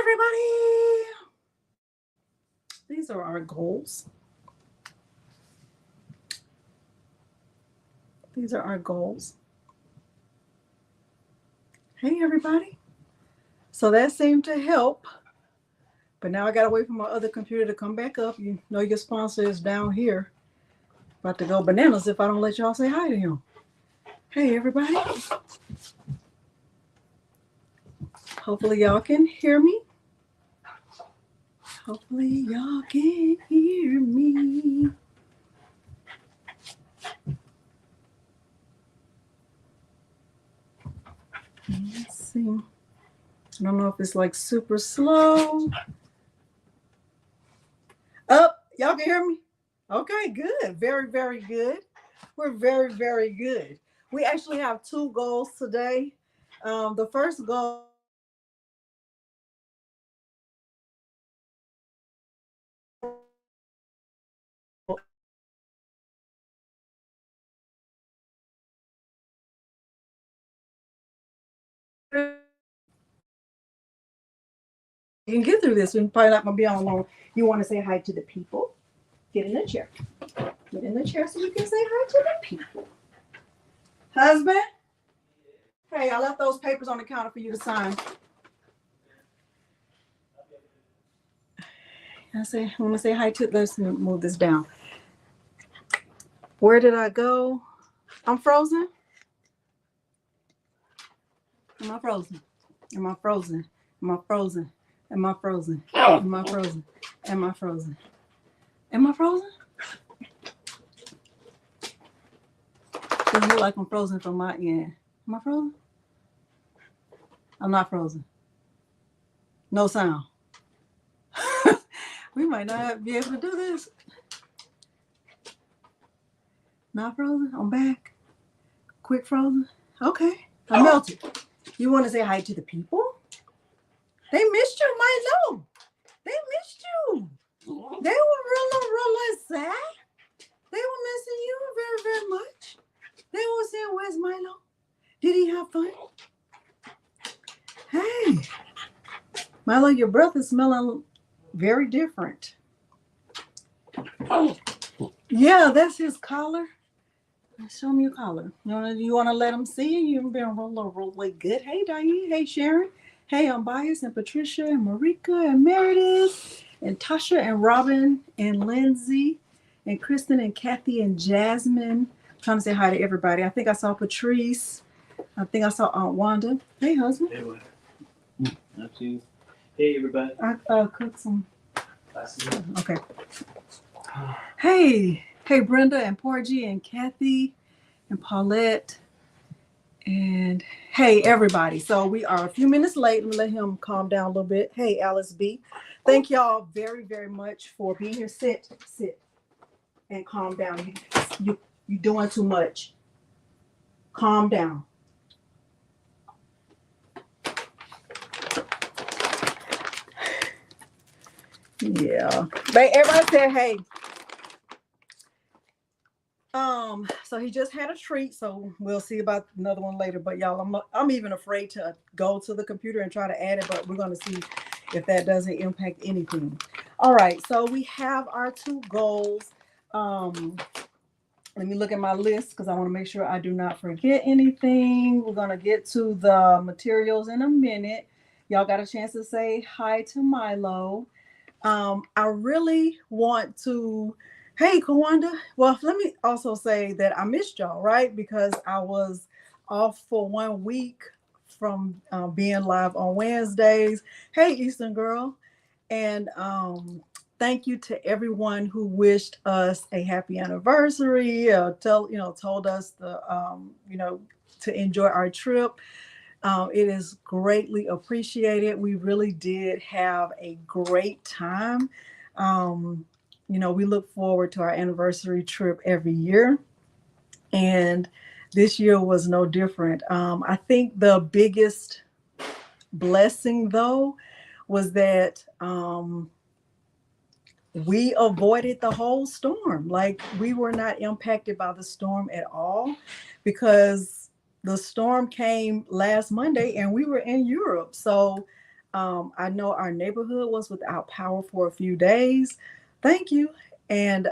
everybody. These are our goals. These are our goals. Hey, everybody. So that seemed to help. But now I got to wait for my other computer to come back up. You know your sponsor is down here. About to go bananas if I don't let y'all say hi to him. Hey, everybody. Hopefully y'all can hear me. Hopefully y'all can hear me. Let's see. I don't know if it's like super slow. Up, y'all can hear me? Okay, good. Very, very good. We're very, very good. We actually have two goals today. The first goal you can get through this. We're probably not going to be on long. You want to say hi to the people? Get in the chair. Get in the chair so you can say hi to the people. Husband? Hey, I left those papers on the counter for you to sign. I want to say hi to, let's move this down. Where did I go? I'm frozen. Am I frozen? Am I frozen? Am I frozen? Am I frozen? Am I frozen? Am I frozen? Am I frozen? Doesn't look like I'm frozen from my end. Am I frozen? I'm not frozen. No sound. We might not be able to do this. Not frozen? I'm back. Quick frozen? Okay. I melted. You want to say hi to the people? They missed you, Milo. They missed you. They were real sad. They were missing you very, very much. They were saying, where's Milo? Did he have fun? Hey, Milo, your breath is smelling very different. Yeah, that's his collar. Show me your collar. You want to let him see you? You've been really good. Hey, Diane. Hey, Sharon. Hey, I'm Bias and Patricia and Marika and Meredith and Tasha and Robin and Lindsay and Kristen and Kathy and Jasmine. I'm trying to say hi to everybody. I think I saw Patrice. I think I saw Aunt Wanda. Hey, husband. Hey, what? That's you. Hey, everybody. I cooked some. Okay. Hey, Brenda and Porgy and Kathy and Paulette. And hey, everybody. So we are a few minutes late. Let me let him calm down a little bit. Hey, Alice B. Thank y'all very, very much for being here. Sit, and calm down. You're doing too much. Calm down. Yeah. But everybody said, hey. So he just had a treat, so we'll see about another one later. But y'all, I'm even afraid to go to the computer and try to add it, but we're going to see if that doesn't impact anything. All right, so we have our two goals. Let me look at my list because I want to make sure I do not forget anything. We're going to get to the materials in a minute. Y'all got a chance to say hi to Milo. I really want to. Hey, Kawanda. Well, let me also say that I missed y'all, right? Because I was off for 1 week from being live on Wednesdays. Hey, Eastern Girl. And thank you to everyone who wished us a happy anniversary, told us to enjoy our trip. It is greatly appreciated. We really did have a great time. We look forward to our anniversary trip every year. And this year was no different. I think the biggest blessing, though, was that we avoided the whole storm. Like, we were not impacted by the storm at all because the storm came last Monday and we were in Europe. So I know our neighborhood was without power for a few days. Thank you. And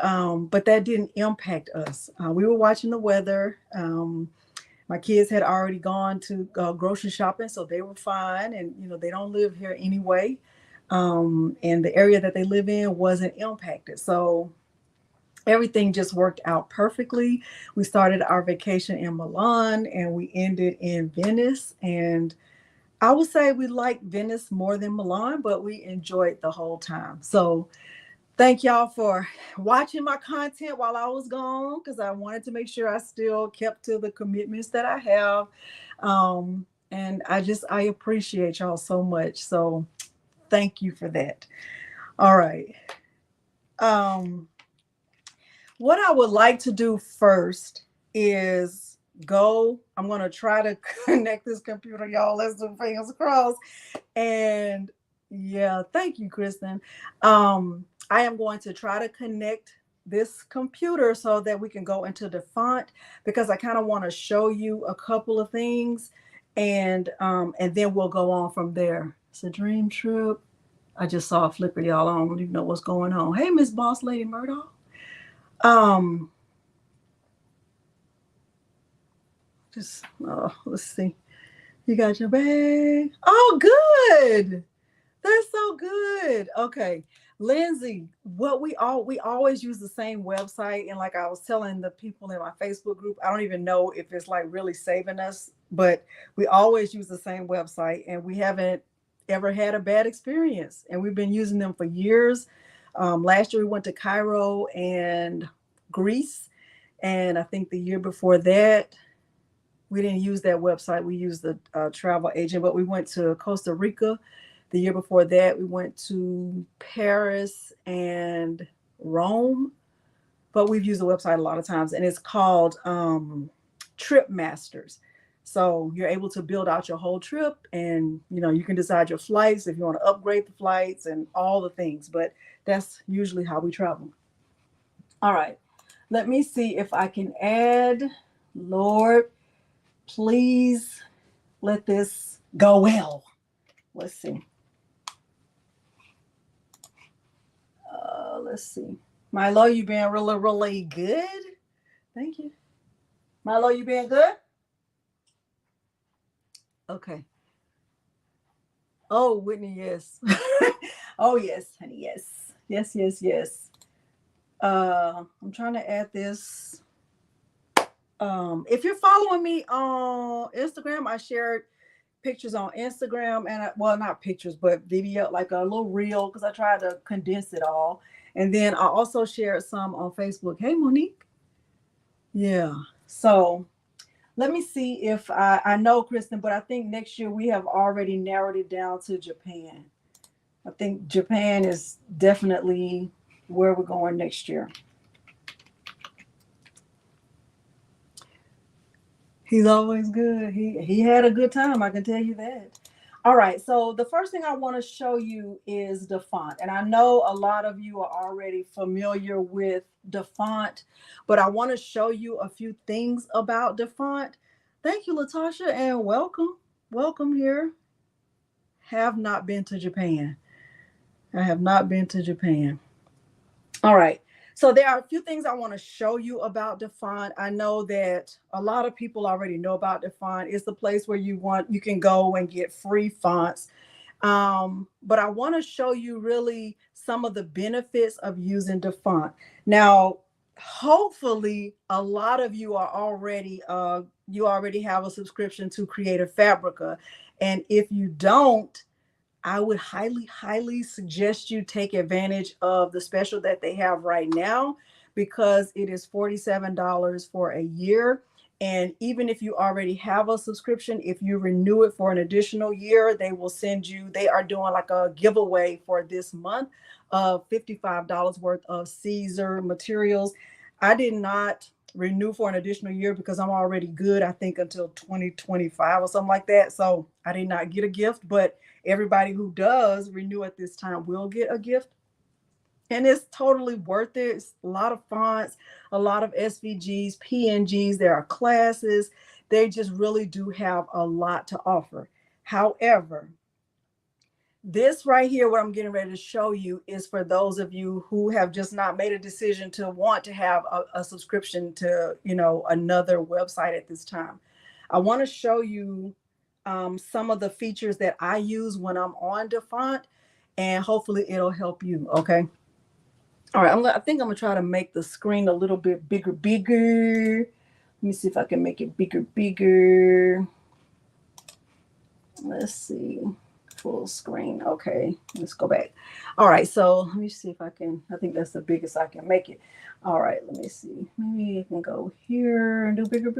but that didn't impact us. We were watching the weather. My kids had already gone to grocery shopping, so they were fine. And they don't live here anyway. And the area that they live in wasn't impacted. So everything just worked out perfectly. We started our vacation in Milan and we ended in Venice. And I would say we liked Venice more than Milan, but we enjoyed the whole time. So thank y'all for watching my content while I was gone, because I wanted to make sure I still kept to the commitments that I have. And I appreciate y'all so much. So thank you for that. All right. What I would like to do first is I'm going to try to connect this computer, y'all. Let's do fingers crossed. And yeah, thank you, Kristen. I am going to try to connect this computer so that we can go into the font, because I kind of want to show you a couple of things, and then we'll go on from there. It's a dream trip. I just saw a flicker, y'all. I don't even know what's going on. Hey, Miss Boss Lady Murdoch. Let's see. You got your bag. Oh, good. That's so good. Okay. Lindsay, we always use the same website. And like I was telling the people in my Facebook group, I don't even know if it's like really saving us, but we always use the same website and we haven't ever had a bad experience. And we've been using them for years. Last year we went to Cairo and Greece. And I think the year before that, we didn't use that website. We used the travel agent, but we went to Costa Rica. The year before that, we went to Paris and Rome, but we've used the website a lot of times, and it's called Trip Masters. So you're able to build out your whole trip, and you can decide your flights if you want to upgrade the flights and all the things, but that's usually how we travel. All right, let me see if I can add. Lord, please let this go well. Let's see. Let's see. Milo, you being really, really good. Thank you. Milo, you being good? Okay. Oh, Whitney, yes. Oh, yes, honey, yes. Yes, yes, yes. I'm trying to add this. If you're following me on Instagram, I shared pictures on Instagram, and well, not pictures, but video, like a little reel, because I tried to condense it all. And then I also shared some on Facebook. Hey, Monique. Yeah. So let me see if I know, Kristen, but I think next year we have already narrowed it down to Japan. I think Japan is definitely where we're going next year. He's always good. He had a good time, I can tell you that. All right, so the first thing I want to show you is the font. And I know a lot of you are already familiar with the font, but I want to show you a few things about the font. Thank you, Latasha, and welcome. Welcome here. Have not been to Japan. I have not been to Japan. All right. So there are a few things I want to show you about the font. I know that a lot of people already know about the font. It's the place where you can go and get free fonts. But I want to show you really some of the benefits of using the font. Now, hopefully a lot of you are already you already have a subscription to Creative Fabrica. And if you don't, I would highly, highly suggest you take advantage of the special that they have right now, because it is $47 for a year. And even if you already have a subscription, if you renew it for an additional year, they are doing like a giveaway for this month of $55 worth of Caesar materials. I did not renew for an additional year because I'm already good, I think, until 2025 or something like that. So I did not get a gift, but everybody who does renew at this time will get a gift. And it's totally worth it. It's a lot of fonts, a lot of SVGs, PNGs. There are classes. They just really do have a lot to offer. However, This right here, what I'm getting ready to show you, is for those of you who have just not made a decision to want to have a subscription to, another website at this time. I want to show you some of the features that I use when I'm on DeFont, and hopefully it'll help you. Okay. All right. I think I'm gonna try to make the screen a little bit bigger. Let me see if I can make it bigger. Let's see. Full screen. Okay, let's go back. All right, so let me see if I think that's the biggest I can make it. All right, let me see. Maybe I can go here and do bigger.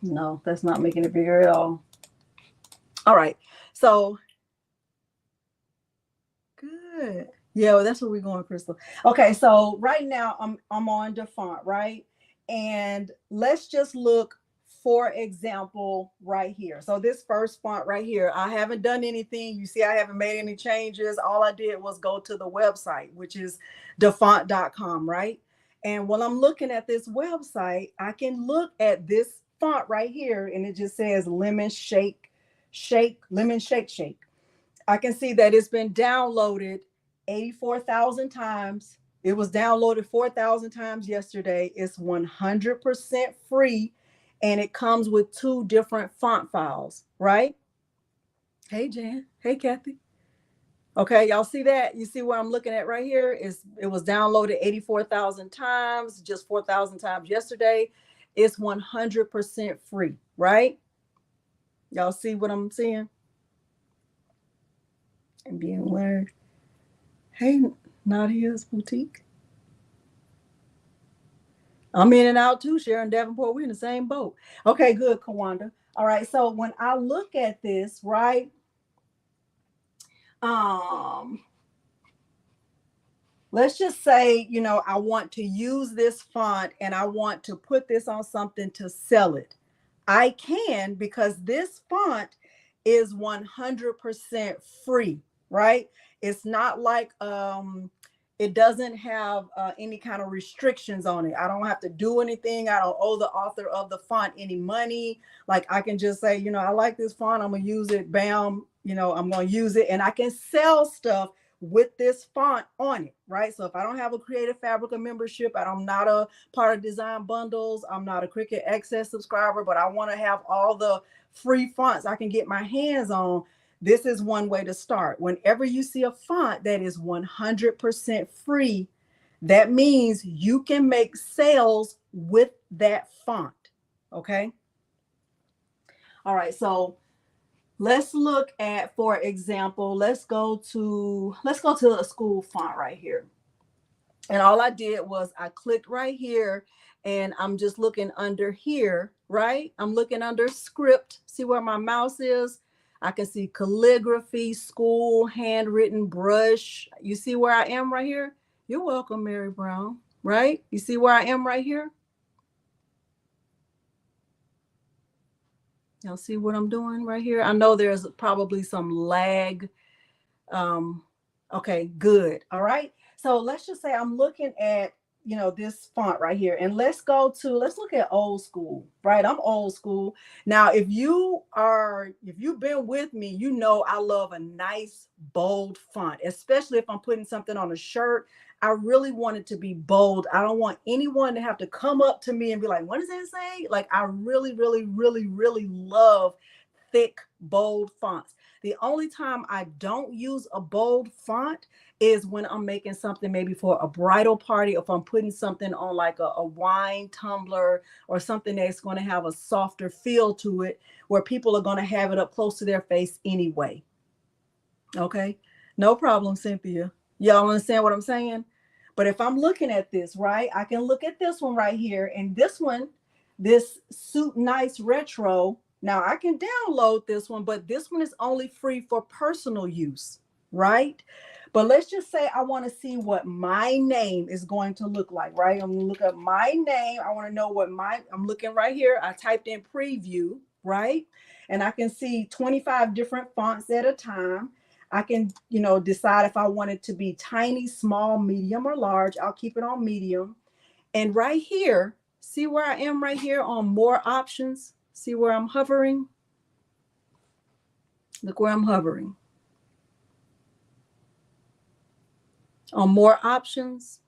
No, that's not making it bigger at all. All right, so good. Yeah, well, that's where we're going, Crystal. Okay, so right now I'm on DeFont, right? And let's just look, for example, right here. So this first font right here, I haven't done anything. You see, I haven't made any changes. All I did was go to the website, which is defont.com, right? And while I'm looking at this website, I can look at this font right here, and it just says lemon shake. I can see that it's been downloaded 84,000 times. It was downloaded 4,000 times yesterday. It's 100% free, and it comes with 2 different font files, right? Hey, Jan. Hey, Kathy. Okay, y'all see that? You see what I'm looking at right here? It was downloaded 84,000 times, just 4,000 times yesterday. It's 100% free, right? Y'all see what I'm seeing? And being learned. Hey, Nadia's Boutique. I'm in and out too, Sharon Davenport. We're in the same boat. Okay, good, Kawanda. All right, so when I look at this, right, let's just say, I want to use this font and I want to put this on something to sell it. I can, because this font is 100% free, right? It's not like it doesn't have any kind of restrictions on it. I don't have to do anything. I don't owe the author of the font any money. Like, I can just say, I like this font, I'm gonna use it. Bam, I'm gonna use it, and I can sell stuff with this font on it, right? So if I don't have a Creative Fabrica membership, and I'm not a part of Design Bundles, I'm not a Cricut Access subscriber, but I want to have all the free fonts I can get my hands on, this is one way to start. Whenever you see a font that is 100% free, that means you can make sales with that font. Okay. All right. So let's look at, for example, let's go to a school font right here. And all I did was I clicked right here, and I'm just looking under here, right? I'm looking under script. See where my mouse is? I can see calligraphy, school, handwritten, brush. You see where I am right here? You're welcome, Mary Brown, right? You see where I am right here? Y'all see what I'm doing right here? I know there's probably some lag. Okay, good. All right. So let's just say I'm looking at, this font right here, and let's look at old school, right? I'm old school. Now, if you've been with me, I love a nice, bold font, especially if I'm putting something on a shirt. I really want it to be bold. I don't want anyone to have to come up to me and be like, what does that say? Like, I really, really, really, really love thick, bold fonts. The only time I don't use a bold font is when I'm making something maybe for a bridal party, or if I'm putting something on like a wine tumbler, or something that's going to have a softer feel to it, where people are going to have it up close to their face anyway. Okay, no problem, Cynthia. Y'all understand what I'm saying? But if I'm looking at this, right, I can look at this one right here, and this one, this Suit Nice Retro. Now I can download this one, but this one is only free for personal use, right? But let's just say I want to see what my name is going to look like, right? I'm going to look up my name. I want to know what I'm looking right here. I typed in preview, right? And I can see 25 different fonts at a time. I can, decide if I want it to be tiny, small, medium, or large. I'll keep it on medium. And right here, see where I am right here on more options? See where I'm hovering? Look where I'm hovering. On more options,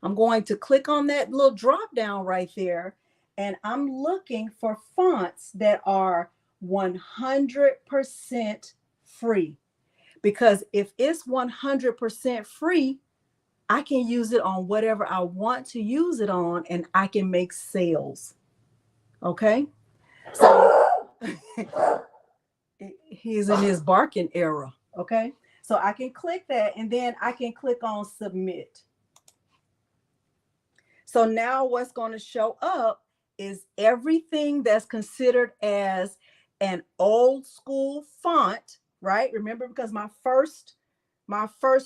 I'm going to click on that little drop down right there, and I'm looking for fonts that are 100% free. Because if it's 100% free, I can use it on whatever I want to use it on, and I can make sales. Okay? So he's in his barking era. Okay? So I can click that, and then I can click on submit. So now what's going to show up is everything that's considered as an old school font, right? Remember, because my first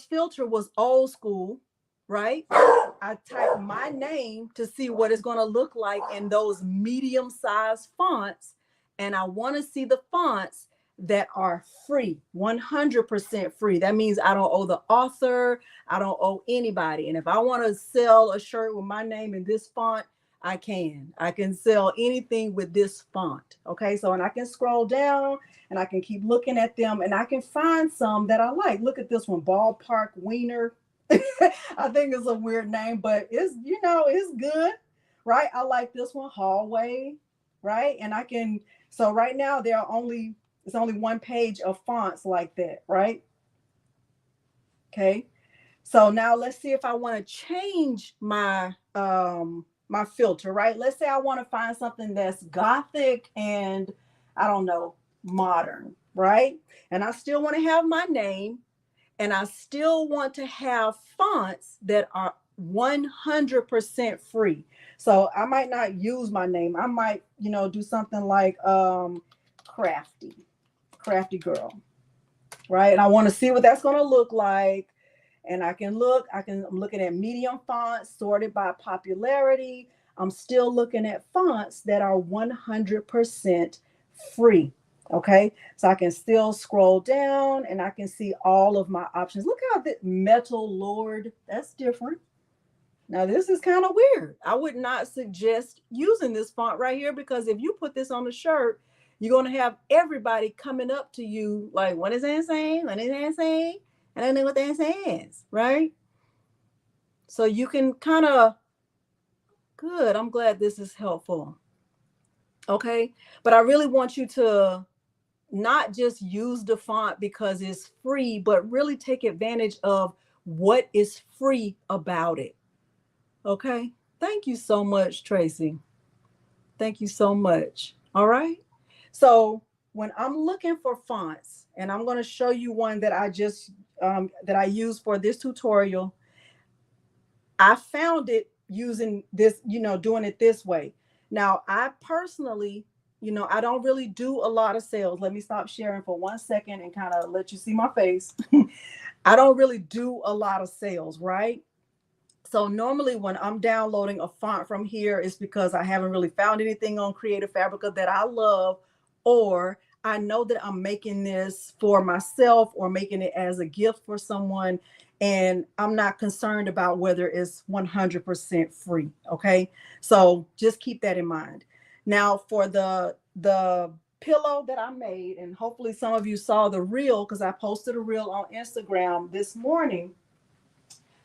filter was old school, right? I type my name to see what it's going to look like in those medium-sized fonts, and I want to see the fonts that are free, 100% free. That means I don't owe the author, I don't owe anybody. And if I want to sell a shirt with my name in this font, I can sell anything with this font. Okay, so, and I can scroll down and I can keep looking at them, and I can find some that I like. Look at this one, Ballpark Wiener. I think it's a weird name, but it's, it's good, right? I like this one, Hallway, right? And I can, so right now it's only one page of fonts like that, right? Okay. So now let's see if I want to change my my filter, right? Let's say I want to find something that's gothic and, I don't know, modern, right? And I still want to have my name, and I still want to have fonts that are 100% free. So I might not use my name. I might, do something like crafty girl, right? And I want to see what that's going to look like. And I'm looking at medium fonts sorted by popularity. I'm still looking at fonts that are 100% free. Okay, so I can still scroll down and I can see all of my options. Look how the Metal Lord, that's different. Now this is kind of weird. I would not suggest using this font right here, because if you put this on a shirt, you're going to have everybody coming up to you like, what is that saying? What is that saying? I don't know what that says, right? So you can kind of, good. I'm glad this is helpful. Okay, but I really want you to not just use the font because it's free, but really take advantage of what is free about it. Okay. Thank you so much, Tracy. Thank you so much. All right. So when I'm looking for fonts, and I'm going to show you one that I used for this tutorial, I found it using this, doing it this way. Now, I personally, I don't really do a lot of sales. Let me stop sharing for 1 second and kind of let you see my face. I don't really do a lot of sales, right? So normally when I'm downloading a font from here, it's because I haven't really found anything on Creative Fabrica that I love, or I know that I'm making this for myself or making it as a gift for someone, and I'm not concerned about whether it's 100% free. Okay, so just keep that in mind. Now for the pillow that I made, and hopefully some of you saw the reel because I posted a reel on Instagram this morning.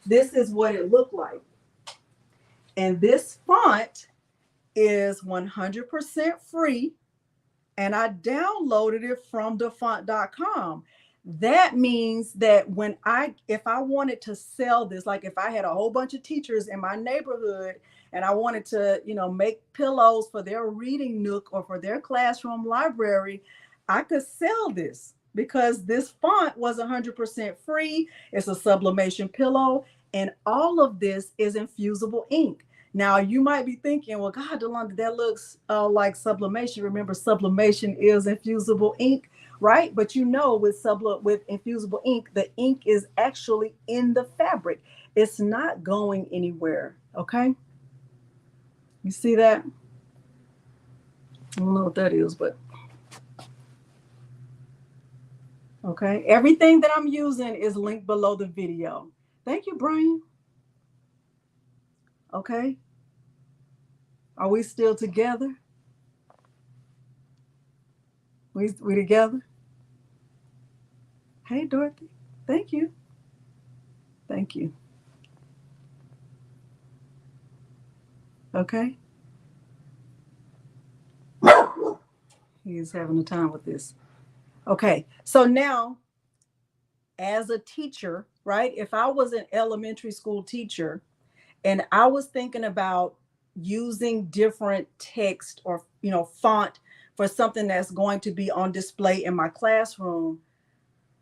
This is what it looked like. And this font is 100% free. And I downloaded it from thefont.com. That means that if I wanted to sell this, like if I had a whole bunch of teachers in my neighborhood and I wanted to, make pillows for their reading nook or for their classroom library, I could sell this because this font was 100% free. It's a sublimation pillow, and all of this is Infusible Ink. Now you might be thinking, well, God, Delonda, that looks like sublimation. Remember, sublimation is Infusible Ink, right? But with Infusible Ink, the ink is actually in the fabric. It's not going anywhere. Okay. You see that? I don't know what that is, but okay. Everything that I'm using is linked below the video. Thank you, Brian. Okay. Are we still together? We together? Hey, Dorothy. Thank you. Thank you. Okay. He's having a time with this. Okay. So now, as a teacher, right? If I was an elementary school teacher and I was thinking about using different text or, font for something that's going to be on display in my classroom,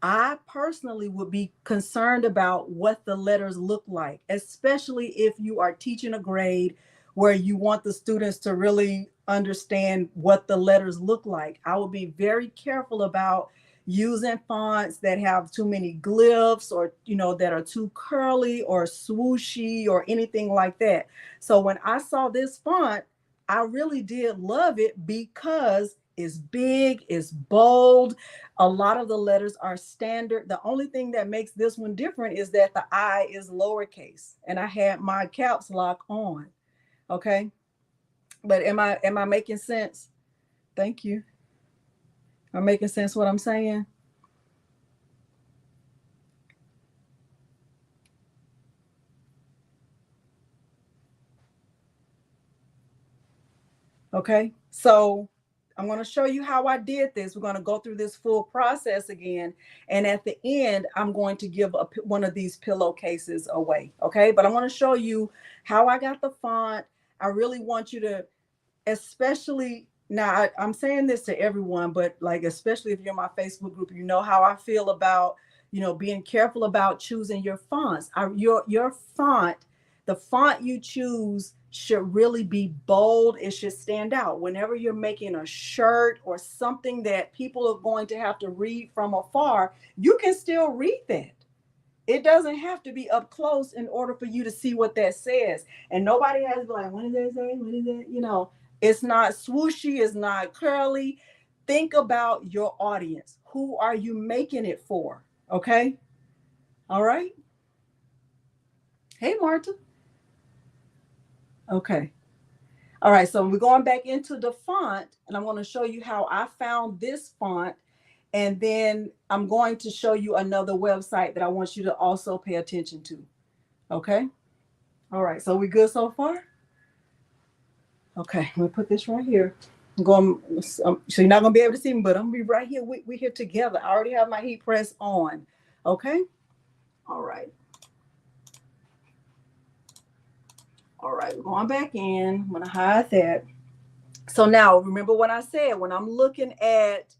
I personally would be concerned about what the letters look like, especially if you are teaching a grade where you want the students to really understand what the letters look like. I would be very careful about using fonts that have too many glyphs or, that are too curly or swooshy or anything like that. So when I saw this font, I really did love it because it's big, it's bold. A lot of the letters are standard. The only thing that makes this one different is that the I is lowercase and I had my caps lock on. Okay. But am I making sense? Thank you. Am I making sense what I'm saying? Okay. So I'm going to show you how I did this. We're going to go through this full process again. And at the end, I'm going to give one of these pillowcases away. Okay. But I'm going to show you how I got the font. I really want you to, especially now, I'm saying this to everyone, but like, especially if you're in my Facebook group, you know how I feel about, being careful about choosing your fonts. Your font, the font you choose should really be bold. It should stand out. Whenever you're making a shirt or something that people are going to have to read from afar, you can still read that. It doesn't have to be up close in order for you to see what that says. And nobody has to be like, what did that say? What is that? It's not swooshy, it's not curly. Think about your audience. Who are you making it for? Okay. All right. Hey, Marta. Okay. All right. So we're going back into the font, and I'm going to show you how I found this font. And then I'm going to show you another website that I want you to also pay attention to. Okay. All right. So we good so far? Okay. I'm going to put this right here. I'm going, so you're not going to be able to see me, but I'm going to be right here. We're here together. I already have my heat press on. Okay. All right. All right. We're going back in. I'm going to hide that. So now remember what I said when I'm looking at.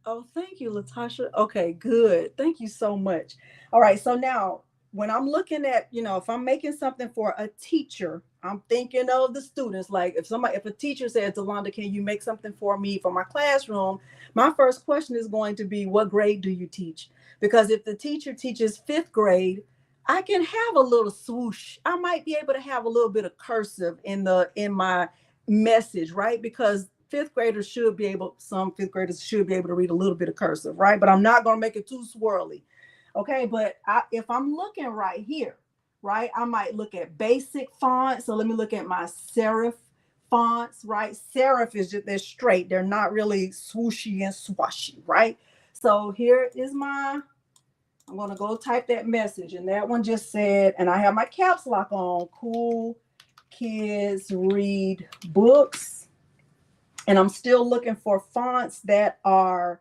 Oh, thank you, Latasha. Okay, good. Thank you so much. All right. So now when I'm looking at, if I'm making something for a teacher, I'm thinking of the students. Like if a teacher says, Delonda, can you make something for me for my classroom? My first question is going to be, what grade do you teach? Because if the teacher teaches fifth grade, I can have a little swoosh. I might be able to have a little bit of cursive in my message, right? Because some fifth graders should be able to read a little bit of cursive, right? But I'm not going to make it too swirly. Okay. But if I'm looking right here, right, I might look at basic fonts. So let me look at my serif fonts, right? Serif is just, they're straight. They're not really swooshy and swashy, right? So here is I'm going to go type that message. And that one just said, and I have my caps lock on, cool kids read books. And I'm still looking for fonts that are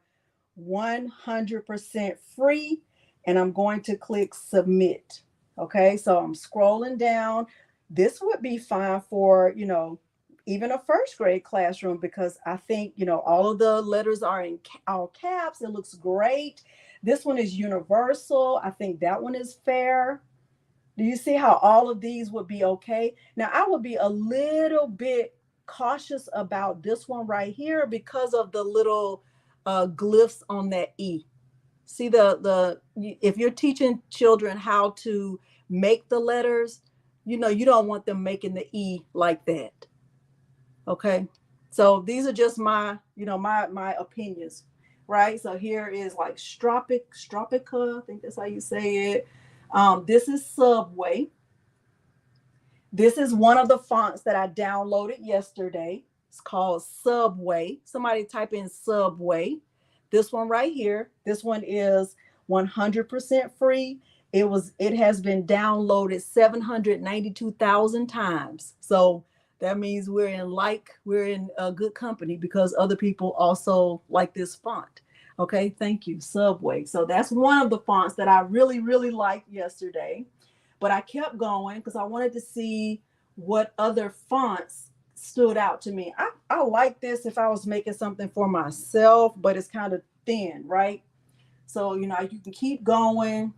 100% free. And I'm going to click submit. Okay, so I'm scrolling down. This would be fine for, even a first grade classroom because I think, all of the letters are in all caps. It looks great. This one is universal. I think that one is fair. Do you see how all of these would be okay? Now, I would be a little bit cautious about this one right here because of the little glyphs on that E. See if you're teaching children how to make the letters, you don't want them making the E like that. Okay. So these are just my opinions, right? So here is like Stropica, I think that's how you say it. This is Subway. This is one of the fonts that I downloaded yesterday. It's called Subway. Somebody type in Subway. this one right here. This one is 100% free. It has been downloaded 792,000 times. So that means we're in a good company because other people also like this font. Okay, thank you, Subway. So that's one of the fonts that I really, really liked yesterday. But I kept going because I wanted to see what other fonts stood out to me. I like this if I was making something for myself, but it's kind of thin, right? So, you can keep going.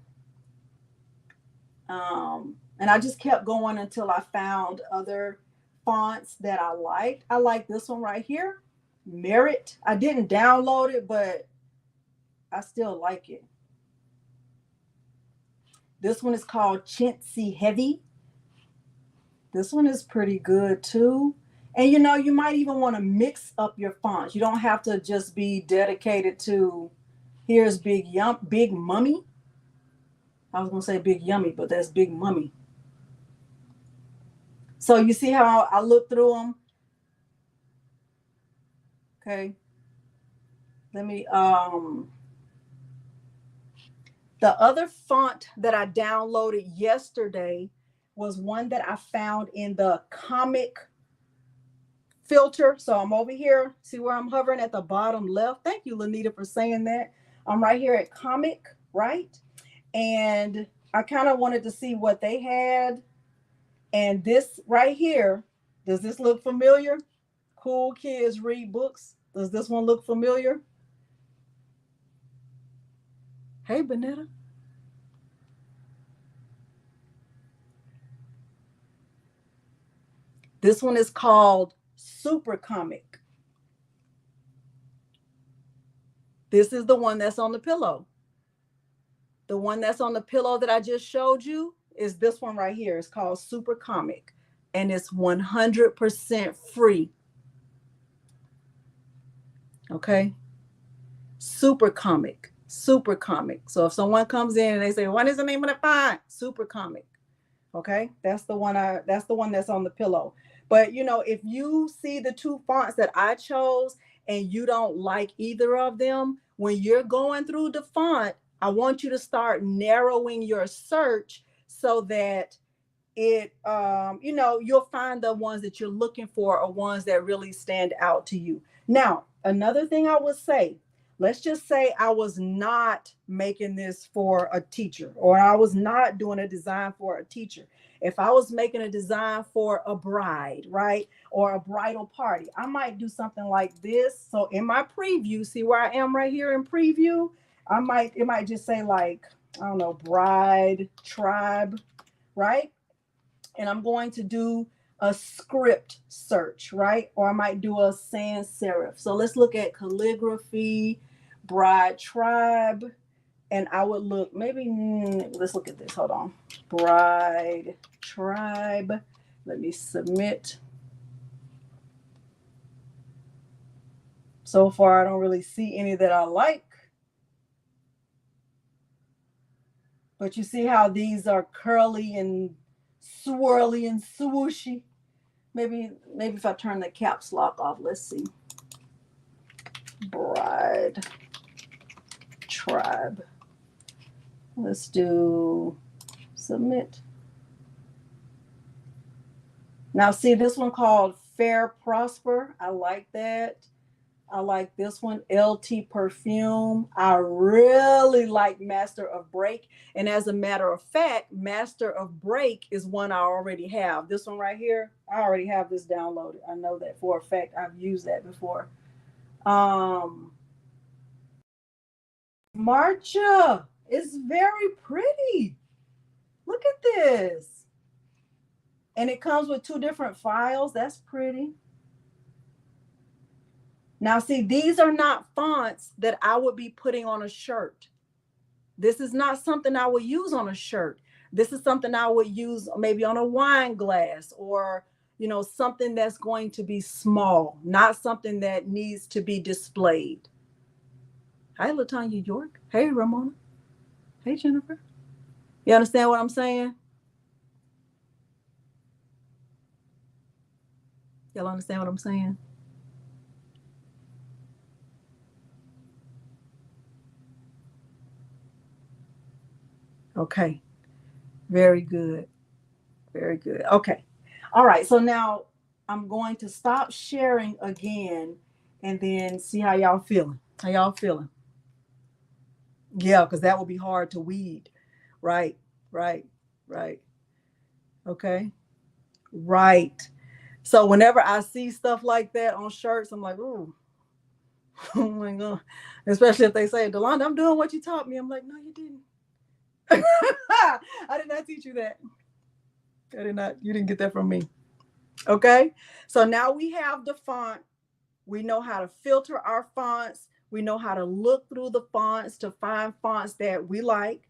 And I just kept going until I found other fonts that I liked. I like this one right here, Merit. I didn't download it, but I still like it. This one is called Chintzy Heavy. This one is pretty good too. And you might even want to mix up your fonts. You don't have to just be dedicated to, here's Big Mummy. I was going to say Big Yummy, but that's Big Mummy. So you see how I look through them? Okay. Let me, the other font that I downloaded yesterday was one that I found in the comic filter. So I'm over here. See where I'm hovering at the bottom left? Thank you, Lanita, for saying that. I'm right here at comic, right? And I kind of wanted to see what they had. And this right here, does this look familiar? Cool Kids Read Books. Does this one look familiar? Hey, Bonetta. This one is called Super Comic. This is the one that's on the pillow. The one that's on the pillow that I just showed you is this one right here. It's called Super Comic, and it's 100% free. Okay? Super Comic. Super Comic. So if someone comes in and they say, what is the name of the font? Super Comic. Okay? That's the one that's on the pillow. But if you see the two fonts that I chose and you don't like either of them, when you're going through the font, I want you to start narrowing your search so that you'll find the ones that you're looking for or ones that really stand out to you. Now, another thing I would say, let's just say I was not making this for a teacher, or I was not doing a design for a teacher. If I was making a design for a bride, right, or a bridal party, I might do something like this. So in my preview, see where I am right here in preview? It might just say like, I don't know, bride tribe, right? And I'm going to do a script search, right? Or I might do a sans serif. So let's look at calligraphy, bride tribe, and I would look, maybe, let's look at this. Hold on. Bride tribe. Let me submit. So far, I don't really see any that I like. But you see how these are curly and swirly and swooshy. Maybe if I turn the caps lock off, let's see. Bride tribe. Let's do submit. Now see this one called Fair Prosper. I like that. I like this one, LT Perfume. I really like Master of Break. And as a matter of fact, Master of Break is one I already have. This one right here, I already have this downloaded. I know that for a fact. I've used that before. Marcha is very pretty. Look at this. And it comes with 2 different files. That's pretty. Now, see, these are not fonts that I would be putting on a shirt. This is not something I would use on a shirt. This is something I would use maybe on a wine glass or, something that's going to be small, not something that needs to be displayed. Hi, LaTanya York. Hey, Ramona. Hey, Jennifer. You understand what I'm saying? Y'all understand what I'm saying? Okay. Very good. Very good. Okay. All right. So now I'm going to stop sharing again and then see how y'all feeling. How y'all feeling? Yeah, because that will be hard to weed. Right. Right. Right. Okay. Right. So whenever I see stuff like that on shirts, I'm like, ooh, oh my God. Especially if they say, Delonda, I'm doing what you taught me. I'm like, no, you didn't. I did not teach you that. I did not. You didn't get that from me. Okay. So now we have the font. We know how to filter our fonts. We know how to look through the fonts to find fonts that we like.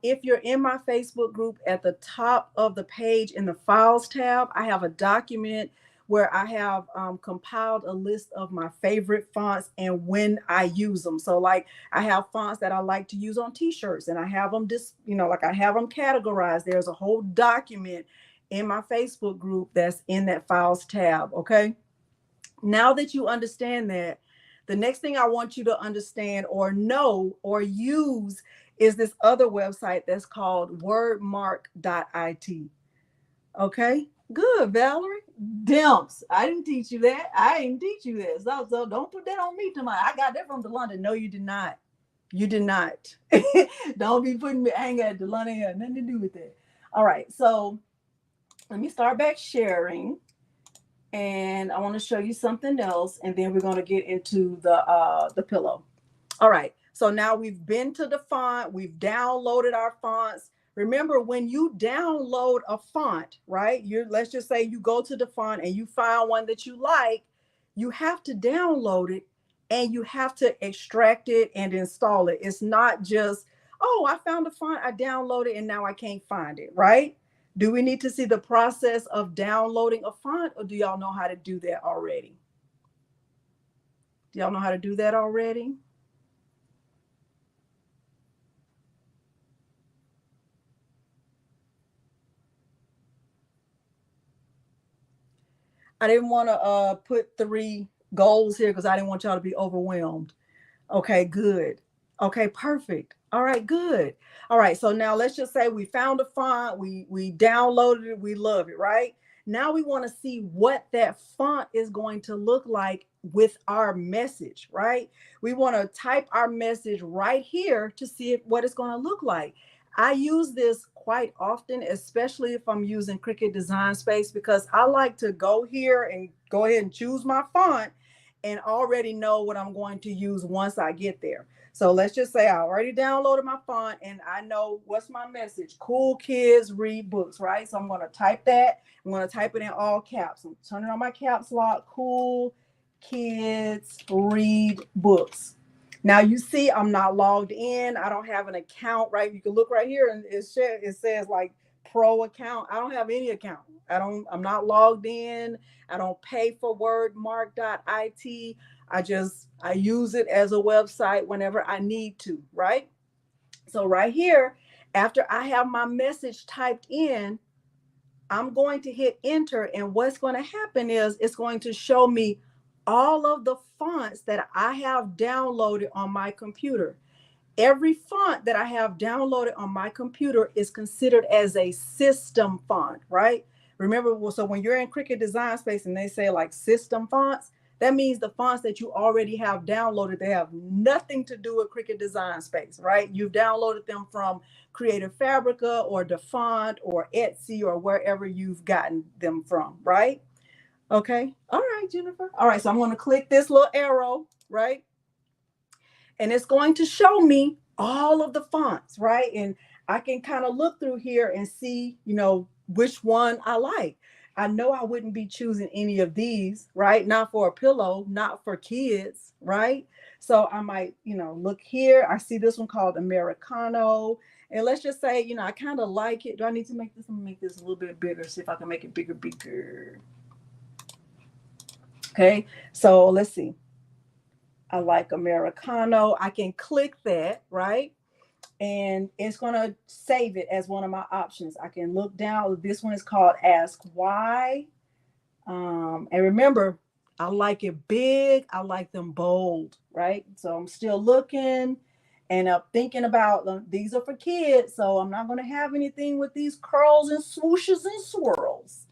If you're in my Facebook group, at the top of the page in the files tab, I have a document where I have compiled a list of my favorite fonts and when I use them. So like I have fonts that I like to use on t-shirts and I have them like I have them categorized. There's a whole document in my Facebook group that's in that files tab. Okay. Now that you understand that, the next thing I want you to understand or know or use is this other website that's called wordmark.it. Okay, good, Valerie. Dimps. I didn't teach you that. I didn't teach you this. So don't put that on me tonight. I got that from Delonda. No, you did not. You did not. Don't be putting me hang at Delonda. Had nothing to do with that. All right, so let me start back sharing. And I want to show you something else, and then we're going to get into the pillow. All right. So now we've been to the font. We've downloaded our fonts. Remember, when you download a font, right? Let's just say you go to the font and you find one that you like. You have to download it and you have to extract it and install it. It's not just, oh, I found a font, I downloaded it, and now I can't find it, right? Do we need to see the process of downloading a font, or do y'all know how to do that already? Do y'all know how to do that already? I didn't want to put 3 goals here because I didn't want y'all to be overwhelmed. Okay, good. Okay, perfect. All right, good. All right, so now let's just say we found a font, we downloaded it, we love it, right? Now we want to see what that font is going to look like with our message, right? We want to type our message right here to see what it's going to look like. I use this quite often, especially if I'm using Cricut Design Space, because I like to go here and go ahead and choose my font and already know what I'm going to use once I get there. So let's just say I already downloaded my font and I know what's my message. Cool kids read books, right? So I'm going to type that. I'm going to type it in all caps. I'm turning on my caps lock. Cool kids read books. Now you see I'm not logged in. I don't have an account, right? You can look right here and it says like pro account. I don't have any account. I'm not logged in. I don't pay for wordmark.it. I use it as a website whenever I need to, right? So right here, after I have my message typed in, I'm going to hit enter, and what's going to happen is it's going to show me all of the fonts that I have downloaded on my computer. Every font that I have downloaded on my computer is considered as a system font, right? Remember, so when you're in Cricut Design Space and they say like system fonts, that means the fonts that you already have downloaded, they have nothing to do with Cricut Design Space, right? You've downloaded them from Creative Fabrica or DaFont or Etsy or wherever you've gotten them from, right? Okay. All right, Jennifer. All right, so I'm going to click this little arrow, right? And it's going to show me all of the fonts, right? And I can kind of look through here and see, which one I like. I know I wouldn't be choosing any of these, right? Not for a pillow, not for kids, right? So I might, look here. I see this one called Americano. And let's just say, I kind of like it. Do I need to make this? I'm gonna make this a little bit bigger, see if I can make it bigger. Okay, so let's see. I like Americano. I can click that, right? And it's going to save it as one of my options. I can look down. This one is called Ask Why. And remember, I like it big. I like them bold, right? So I'm still looking. And I'm thinking about these are for kids, so I'm not going to have anything with these curls and swooshes and swirls,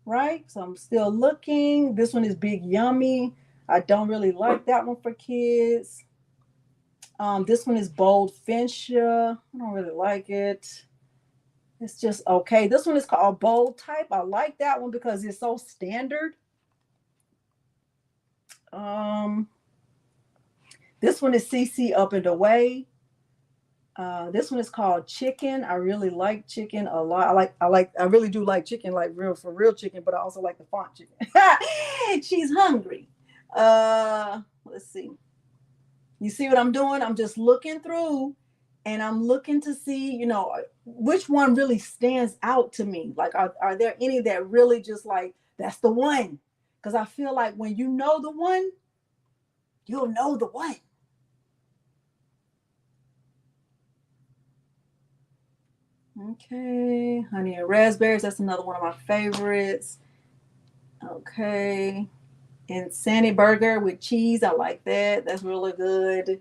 right? So I'm still looking. This one is Big Yummy. I don't really like that one for kids. This one is Bold Fuchsia. I don't really like it. It's just okay. This one is called Bold Type. I like that one because it's so standard. This one is CC Up and Away. This one is called Chicken. I really like chicken a lot. I really do like chicken, like real chicken, but I also like the font chicken. She's hungry. Let's see. You see what I'm doing? I'm just looking through and I'm looking to see, you know, which one really stands out to me. Like, are there any that really just like, that's the one? Because I feel like when you know the one, you'll know the one. Okay, Honey and Raspberries. That's another one of my favorites. Okay. Insanity Burger with cheese. I like that. That's really good.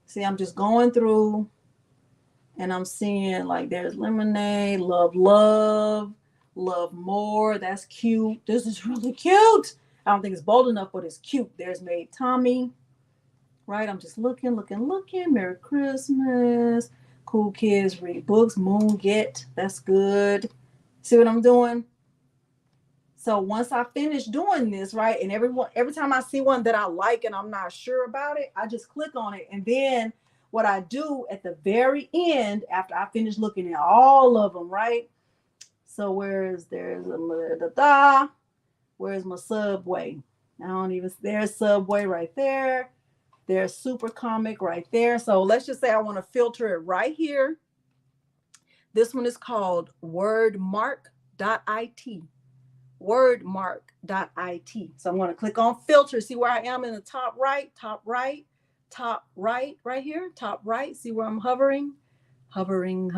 See, I'm just going through and I'm seeing like there's Lemonade, Love, Love More. That's cute. This is really cute. I don't think it's bold enough, but it's cute. There's Made Tommy. Right? I'm just looking. Merry Christmas. Cool Kids Read Books. Moon Get. That's good. See what I'm doing? So once I finish doing this, right, and every time I see one that I like and I'm not sure about it, I just click on it. And then what I do at the very end, after I finish looking at all of them, right? So where's my Subway? There's Subway right there. There's Super Comic right there. So let's just say I want to filter it right here. This one is called wordmark.it. Wordmark.it. So I'm going to click on filter. See where I am in the top right here, top right. See where I'm hovering? Hovering.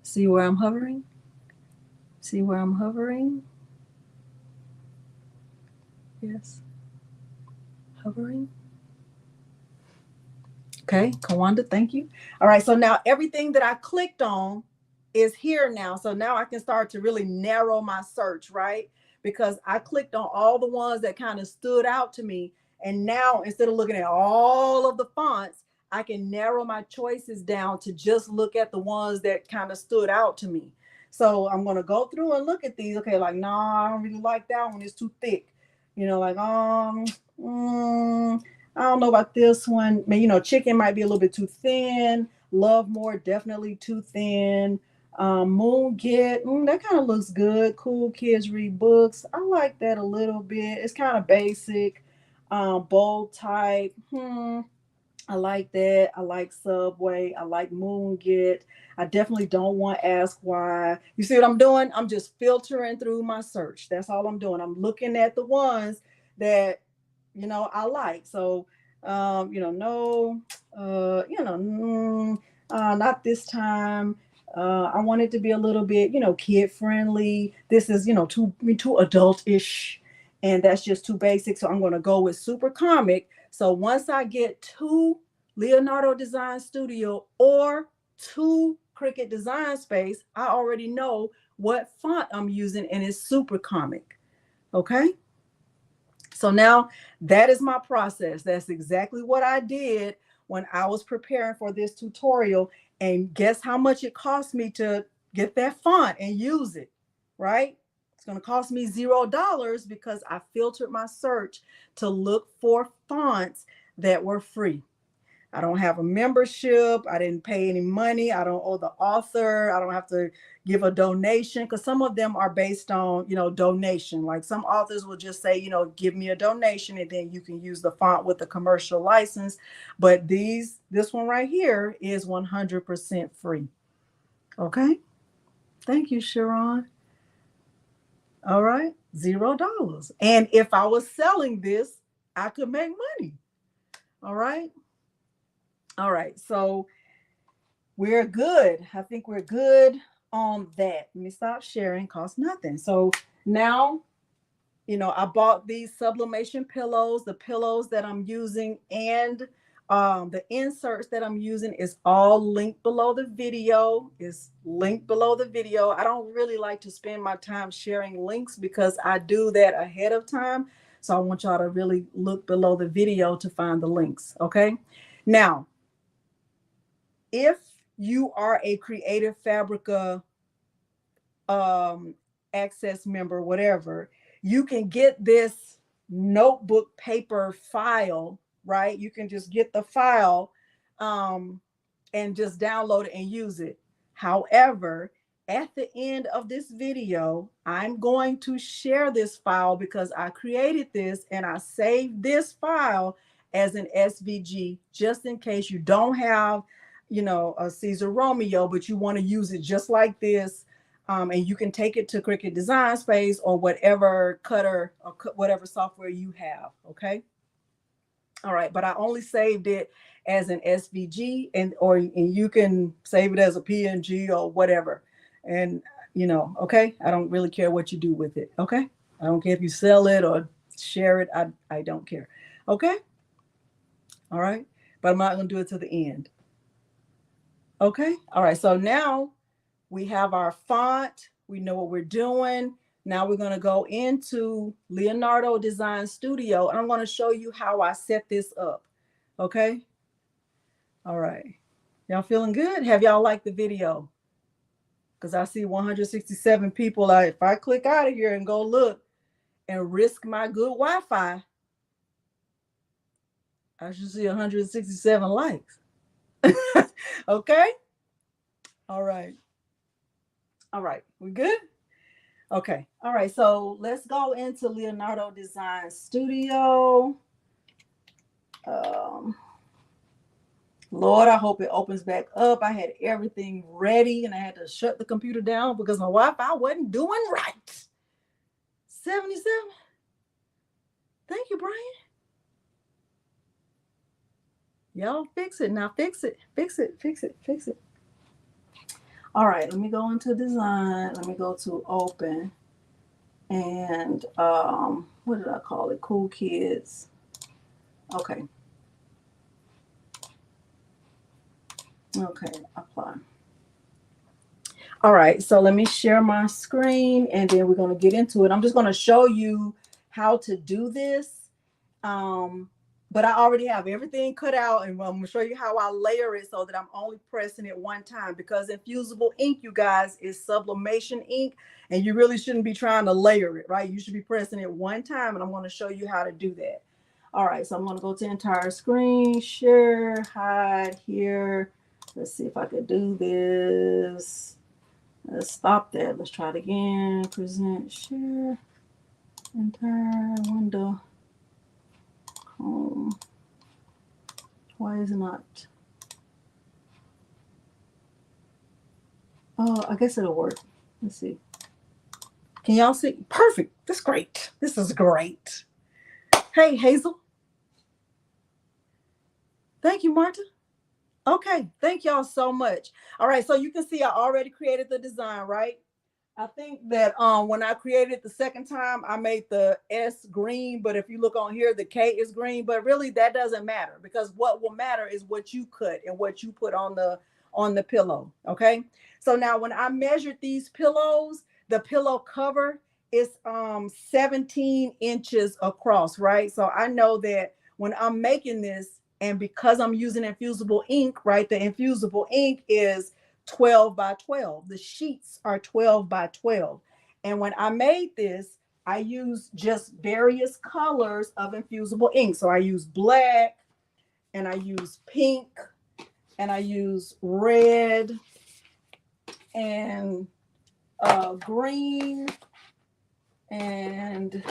See where I'm hovering? Yes. Hovering. Okay, Kawanda, thank you. All right, so now everything that I clicked on is here now. So now I can start to really narrow my search, right? Because I clicked on all the ones that kind of stood out to me. And now instead of looking at all of the fonts, I can narrow my choices down to just look at the ones that kind of stood out to me. So I'm going to go through and look at these. Okay, like, nah, I don't really like that one. It's too thick. You know, like, I don't know about this one. I mean, you know, Chicken might be a little bit too thin. Love More, definitely too thin. Moon Get, that kind of looks good. Cool Kids Read Books. I like that a little bit. It's kind of basic. Bold Type. I like that. I like Subway. I like Moon Get. I definitely don't want to Ask Why. You see what I'm doing? I'm just filtering through my search. That's all I'm doing. I'm looking at the ones that, you know, I like. So, not this time. I want it to be a little bit, you know, kid friendly. This is, you know, too adult-ish, and that's just too basic. So I'm going to go with Super Comic. So once I get to Leonardo Design Studio or to Cricut Design Space, I already know what font I'm using, and it's Super Comic. Okay. So now that is my process. That's exactly what I did when I was preparing for this tutorial. And guess how much it cost me to get that font and use it, right? It's going to cost me $0 because I filtered my search to look for fonts that were free. I don't have a membership. I didn't pay any money. I don't owe the author. I don't have to give a donation, because some of them are based on, you know, donation. Like some authors will just say, you know, give me a donation and then you can use the font with the commercial license. But this one right here is 100% free. Okay. Thank you, Sharon. All right. $0. And if I was selling this, I could make money. All right. All right. So we're good. I think we're good on that. Let me stop sharing. Costs nothing. So now, you know, I bought these Sublimation pillows, the pillows that I'm using, and The inserts that I'm using is all linked below the video. Is linked below the video. I don't really like to spend my time sharing links because I do that ahead of time. So I want y'all to really look below the video to find the links. Okay. Now, if you are a Creative Fabrica access member, whatever, you can get this notebook paper file, right? You can just get the file and just download it and use it. However, at the end of this video, I'm going to share this file because I created this and I saved this file as an SVG just in case you don't have, a Caesar Romeo, but you want to use it just like this. And you can take it to Cricut Design Space or whatever cutter or whatever software you have. Okay. All right. But I only saved it as an SVG and you can save it as a PNG or whatever. And, okay. I don't really care what you do with it. Okay. I don't care if you sell it or share it. I don't care. Okay. All right. But I'm not going to do it to the end. Okay. All right. So now we have our font. We know what we're doing. Now we're going to go into Leonardo Design Studio and I'm going to show you how I set this up. Okay. All right. Y'all feeling good? Have y'all liked the video? Because I see 167 people. If I click out of here and go look and risk my good Wi-Fi, I should see 167 likes. Okay. All right. All right. We good? Okay. All right. So let's go into Leonardo Design Studio. Lord, I hope it opens back up. I had everything ready and I had to shut the computer down because my Wi-Fi wasn't doing right. 77. Thank you, Brian. Y'all fix it. Now fix it. Fix it. Fix it. Fix it. All right. Let me go into design. Let me go to open. And what did I call it? Cool Kids. Okay. Okay, apply. All right, so let me share my screen and then we're going to get into it. I'm just going to show you how to do this. But I already have everything cut out and I'm going to show you how I layer it so that I'm only pressing it one time because Infusible Ink, you guys, is Sublimation ink and you really shouldn't be trying to layer it, right? You should be pressing it one time and I'm going to show you how to do that. All right, so I'm going to go to entire screen, share, hide here. Let's see if I could do this. Let's stop that. Let's try it again. Present, share, entire window. Home. Why is it not? Oh, I guess it'll work. Let's see. Can y'all see? Perfect. That's great. This is great. Hey, Hazel. Thank you, Marta. Okay, thank y'all so much. All right, so you can see I already created the design, right? I think that when I created it the second time, I made the S green, but if you look on here, the K is green, but really that doesn't matter because what will matter is what you cut and what you put on the pillow, okay? So now when I measured these pillows, the pillow cover is 17 inches across, right? So I know that when I'm making this, and because I'm using infusible ink, right, the infusible ink is 12 by 12. The sheets are 12 by 12. And when I made this, I used just various colors of infusible ink. So I use black and I use pink and I use red and green and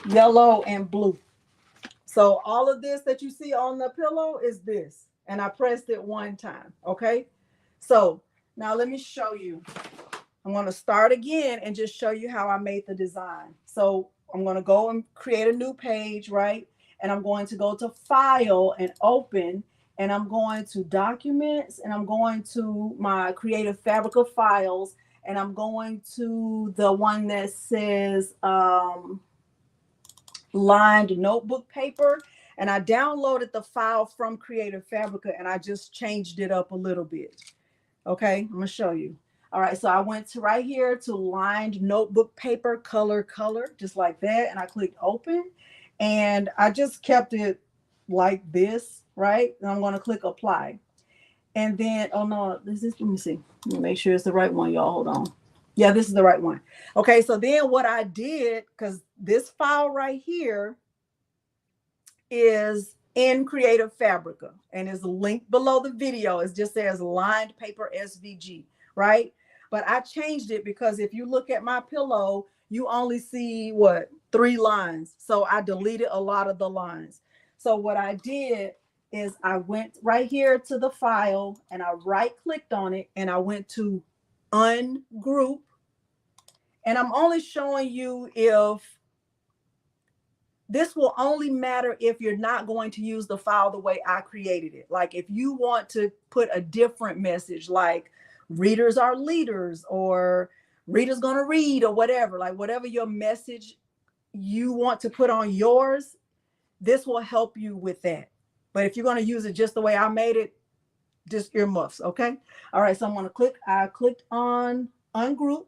yellow and blue. So all of this that you see on the pillow is this. And I pressed it one time. Okay. So now let me show you. I'm going to start again and just show you how I made the design. So I'm going to go and create a new page, right? And I'm going to go to File and Open. And I'm going to Documents. And I'm going to my Creative Fabrica files. And I'm going to the one that says lined notebook paper. And I downloaded the file from Creative Fabrica and I just changed it up a little bit. Okay, I'm gonna show you. All right, so I went to right here to lined notebook paper, color, just like that. And I clicked open and I just kept it like this, right? And I'm gonna click apply. And then, oh no, this is, let me see. Let me make sure it's the right one, y'all. Hold on. Yeah, this is the right one. Okay, so then what I did, because this file right here is in Creative Fabrica and is linked below the video. It just says lined paper SVG, right? But I changed it because if you look at my pillow, you only see what, 3 lines. So I deleted a lot of the lines. So what I did is I went right here to the file and I right clicked on it and I went to ungroup. And I'm only showing you if this will only matter if you're not going to use the file the way I created it. Like if you want to put a different message, like readers are leaders or readers gonna read or whatever, like whatever your message you want to put on yours, this will help you with that. But if you're going to use it just the way I made it, just earmuffs, okay? All right, so I'm going to click, I clicked on ungroup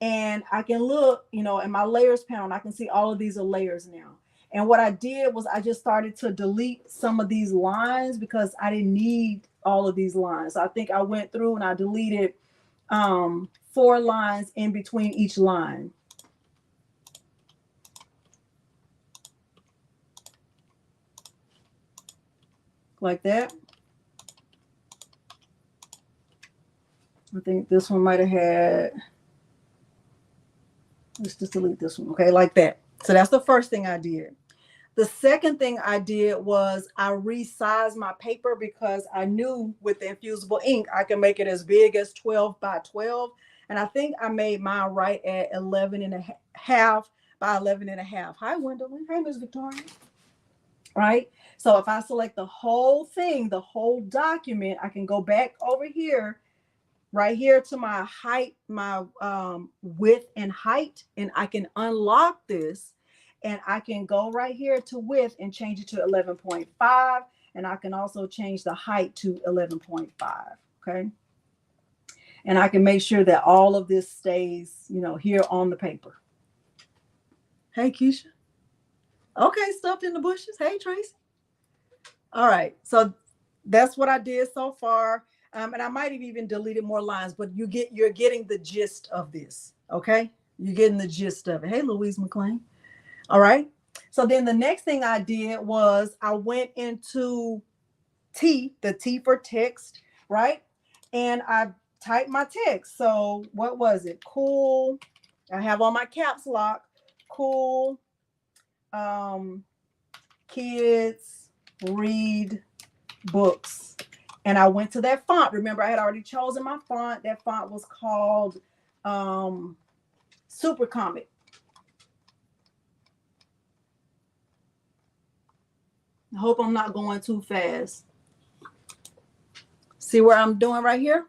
and I can look, you know, in my layers panel, I can see all of these are layers now. And what I did was I just started to delete some of these lines because I didn't need all of these lines. So I think I went through and I deleted 4 lines in between each line. Like that. I think this one might have had, let's just delete this one. Okay, like that. So that's the first thing I did. The second thing I did was I resized my paper because I knew with the Infusible ink, I can make it as big as 12 by 12. And I think I made mine right at 11 and a half by 11 and a half. Hi, Gwendolyn. Hey, Miss Victoria. Right? So if I select the whole thing, the whole document, I can go back over here, right here to my height, my width and height, and I can unlock this and I can go right here to width and change it to 11.5. And I can also change the height to 11.5. Okay. And I can make sure that all of this stays, you know, here on the paper. Hey, Keisha. Okay, stuffed in the bushes. Hey, Tracy. All right, so that's what I did so far. And I might have even deleted more lines, but you're getting the gist of this. Okay, you're getting the gist of it. Hey, Louise McLean. All right. So then the next thing I did was I went into T, the T for text, right? And I typed my text. So what was it? Cool. I have on my caps lock. Cool. Kids read books. And I went to that font. Remember, I had already chosen my font. That font was called Super Comic. I hope I'm not going too fast. See what I'm doing right here?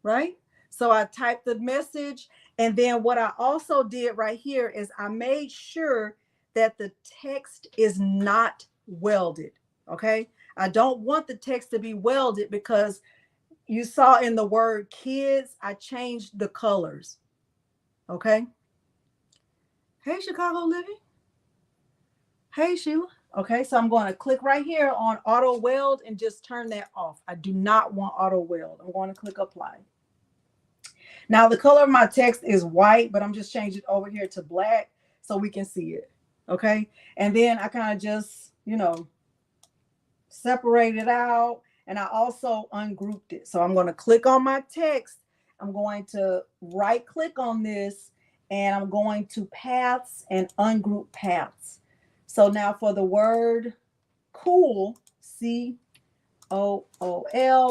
Right? So I typed the message. And then what I also did right here is I made sure that the text is not welded. Okay. I don't want the text to be welded because you saw in the word kids, I changed the colors. Okay. Hey, Chicago Living. Hey, Sheila. Okay, so I'm going to click right here on auto weld and just turn that off. I do not want auto weld. I'm going to click apply. Now the color of my text is white, but I'm just changing it over here to black so we can see it. Okay, and then I kind of just, you know, separate it out, and I also ungrouped it. So I'm going to click on my text. I'm going to right click on this and I'm going to paths and ungroup paths. So now for the word cool, C-O-O-L,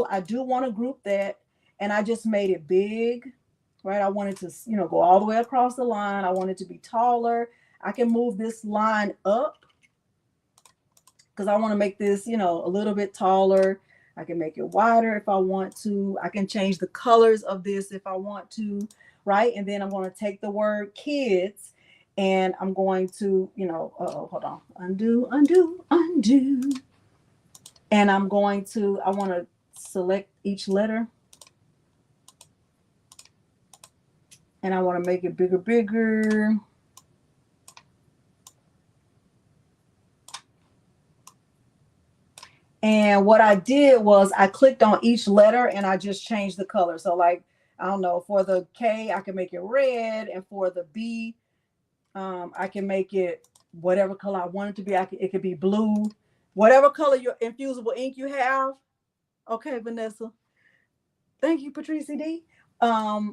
I do want to group that, and I just made it big, right? I wanted to, you know, go all the way across the line. I want it to be taller. I can move this line up because I want to make this, you know, a little bit taller. I can make it wider if I want to. I can change the colors of this if I want to, right? And then I'm going to take the word kids And I'm going to, hold on, undo, undo, undo. And I want to select each letter. And I want to make it bigger, bigger. And what I did was I clicked on each letter and I just changed the color. So like, I don't know, for the K, I can make it red. And for the B, I can make it whatever color I want it to be. It could be blue, whatever color your infusible ink you have. Okay, Vanessa. Thank you, Patrice D.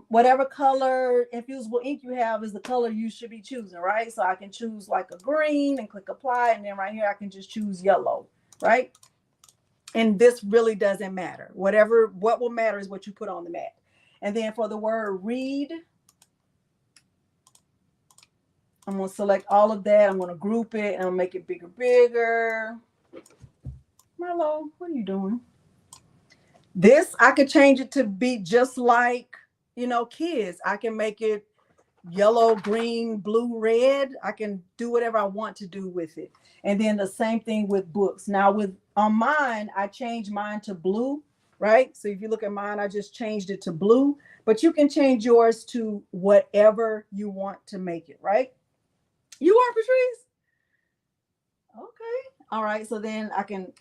Whatever color infusible ink you have is the color you should be choosing, right? So I can choose like a green and click apply. And then right here, I can just choose yellow, right? And this really doesn't matter. What will matter is what you put on the mat. And then for the word read, I'm going to select all of that. I'm going to group it and I'll make it bigger, bigger. Milo, what are you doing? This, I could change it to be just like, kids. I can make it yellow, green, blue, red. I can do whatever I want to do with it. And then the same thing with books. Now on mine, I changed mine to blue, right? So if you look at mine, I just changed it to blue, but you can change yours to whatever you want to make it, right? You are, Patrice? Okay. All right. So then I can,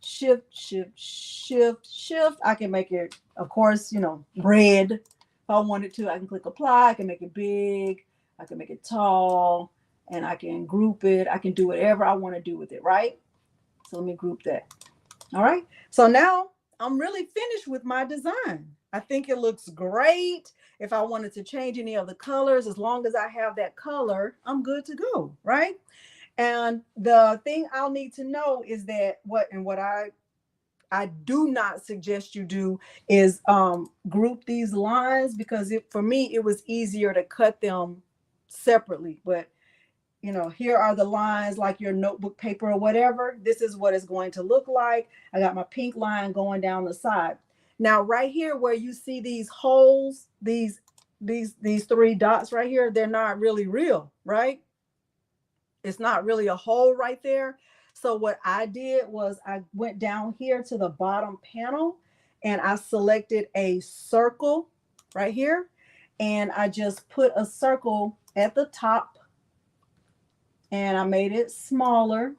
shift, shift, shift, shift. I can make it, of course, red. If I wanted to, I can click apply. I can make it big. I can make it tall. And I can group it. I can do whatever I want to do with it, right? So let me group that. All right. So now I'm really finished with my design. I think it looks great. If I wanted to change any of the colors, as long as I have that color, I'm good to go, right? And the thing I'll need to know is that what I do not suggest you do is group these lines, because for me, it was easier to cut them separately. But here are the lines like your notebook paper or whatever. This is what it's going to look like. I got my pink line going down the side. Now, right here where you see these holes, these 3 dots right here, they're not really real, right? It's not really a hole right there. So what I did was I went down here to the bottom panel and I selected a circle right here. And I just put a circle at the top and I made it smaller.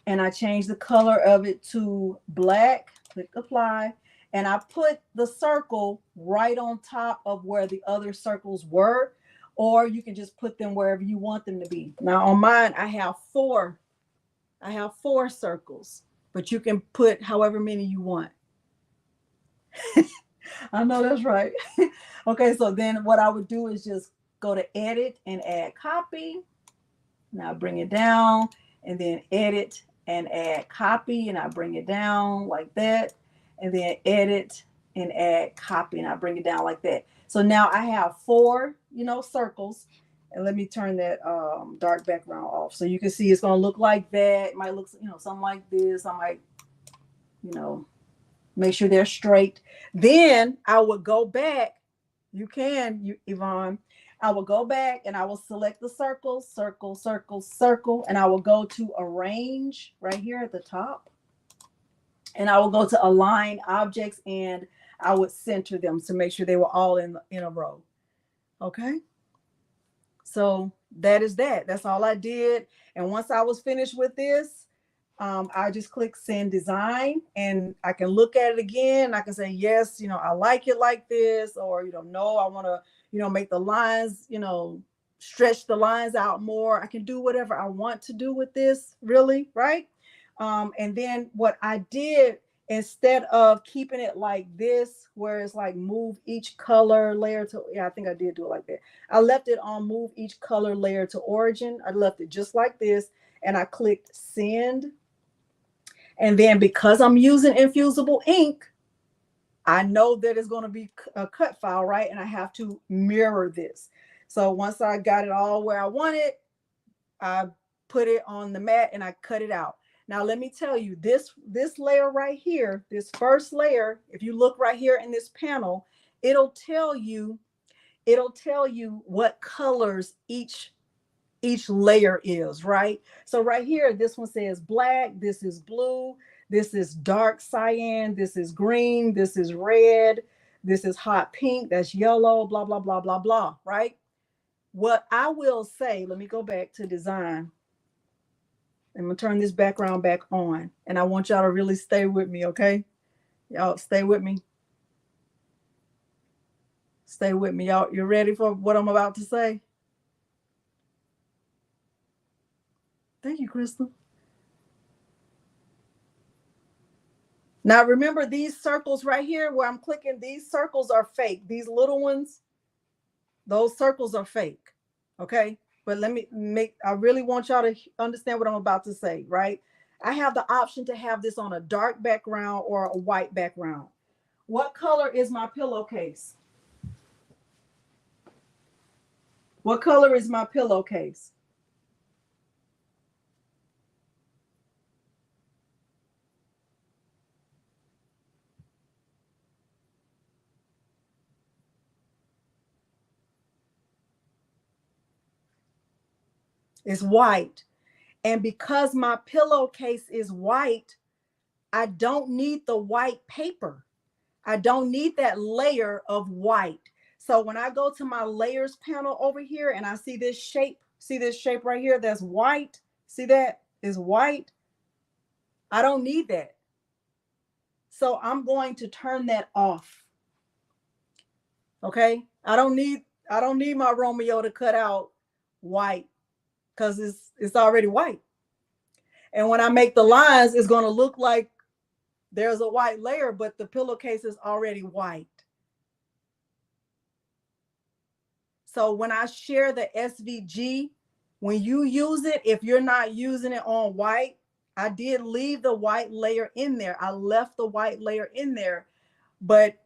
And I changed the color of it to black, click apply. And I put the circle right on top of where the other circles were, or you can just put them wherever you want them to be. Now on mine, I have 4 circles, but you can put however many you want. I know that's right. Okay, so then what I would do is just go to edit and add copy. Now bring it down and then edit and add copy, and I bring it down like that, and then edit and add copy, and I bring it down like that. So now I have 4, circles. And let me turn that dark background off so you can see it's going to look like that. It might look, something like this. I might, make sure they're straight. Then I would go back. Yvonne. I will go back and I will select the circle, circle, circle, circle, and I will go to arrange right here at the top. And I will go to align objects and I would center them to make sure they were all in a row. Okay. So that is that. That's all I did. And once I was finished with this, I just click send design and I can look at it again. I can say, yes, I like it like this, or, no, I want to, make the lines, stretch the lines out more. I can do whatever I want to do with this, really, right? And then what I did, instead of keeping it like this, where it's like move each color layer to, I think I did do it like that. I left it on move each color layer to origin. I left it just like this and I clicked send. And then because I'm using Infusible Ink, I know that it's going to be a cut file, right? And I have to mirror this. So once I got it all where I want it, I put it on the mat and I cut it out. Now, let me tell you, this layer right here, this first layer, if you look right here in this panel, it'll tell you it'll tell you what colors each layer is, right? So right here, this one says black, this is blue, this is dark cyan, this is green, this is red, this is hot pink, that's yellow, blah, blah, blah, blah, blah, right? What I will say, let me go back to design. I'm gonna turn this background back on, and I want y'all to really stay with me, okay? Y'all stay with me. Stay with me, y'all. You ready for what I'm about to say? Thank you, Crystal. Now remember, these circles right here where I'm clicking, these circles are fake. These little ones, those circles are fake. Okay. But I really want y'all to understand what I'm about to say, right? I have the option to have this on a dark background or a white background. What color is my pillowcase? What color is my pillowcase? It's white. And because my pillowcase is white, I don't need the white paper. I don't need that layer of white. So when I go to my layers panel over here and I see this shape right here that's white, see that is white. I don't need that. So I'm going to turn that off. Okay? I don't need my Romeo to cut out white because it's already white. And when I make the lines, it's going to look like there's a white layer, but the pillowcase is already white. So when I share the SVG, when you use it, if you're not using it on white, I did leave the white layer in there. I left the white layer in there. But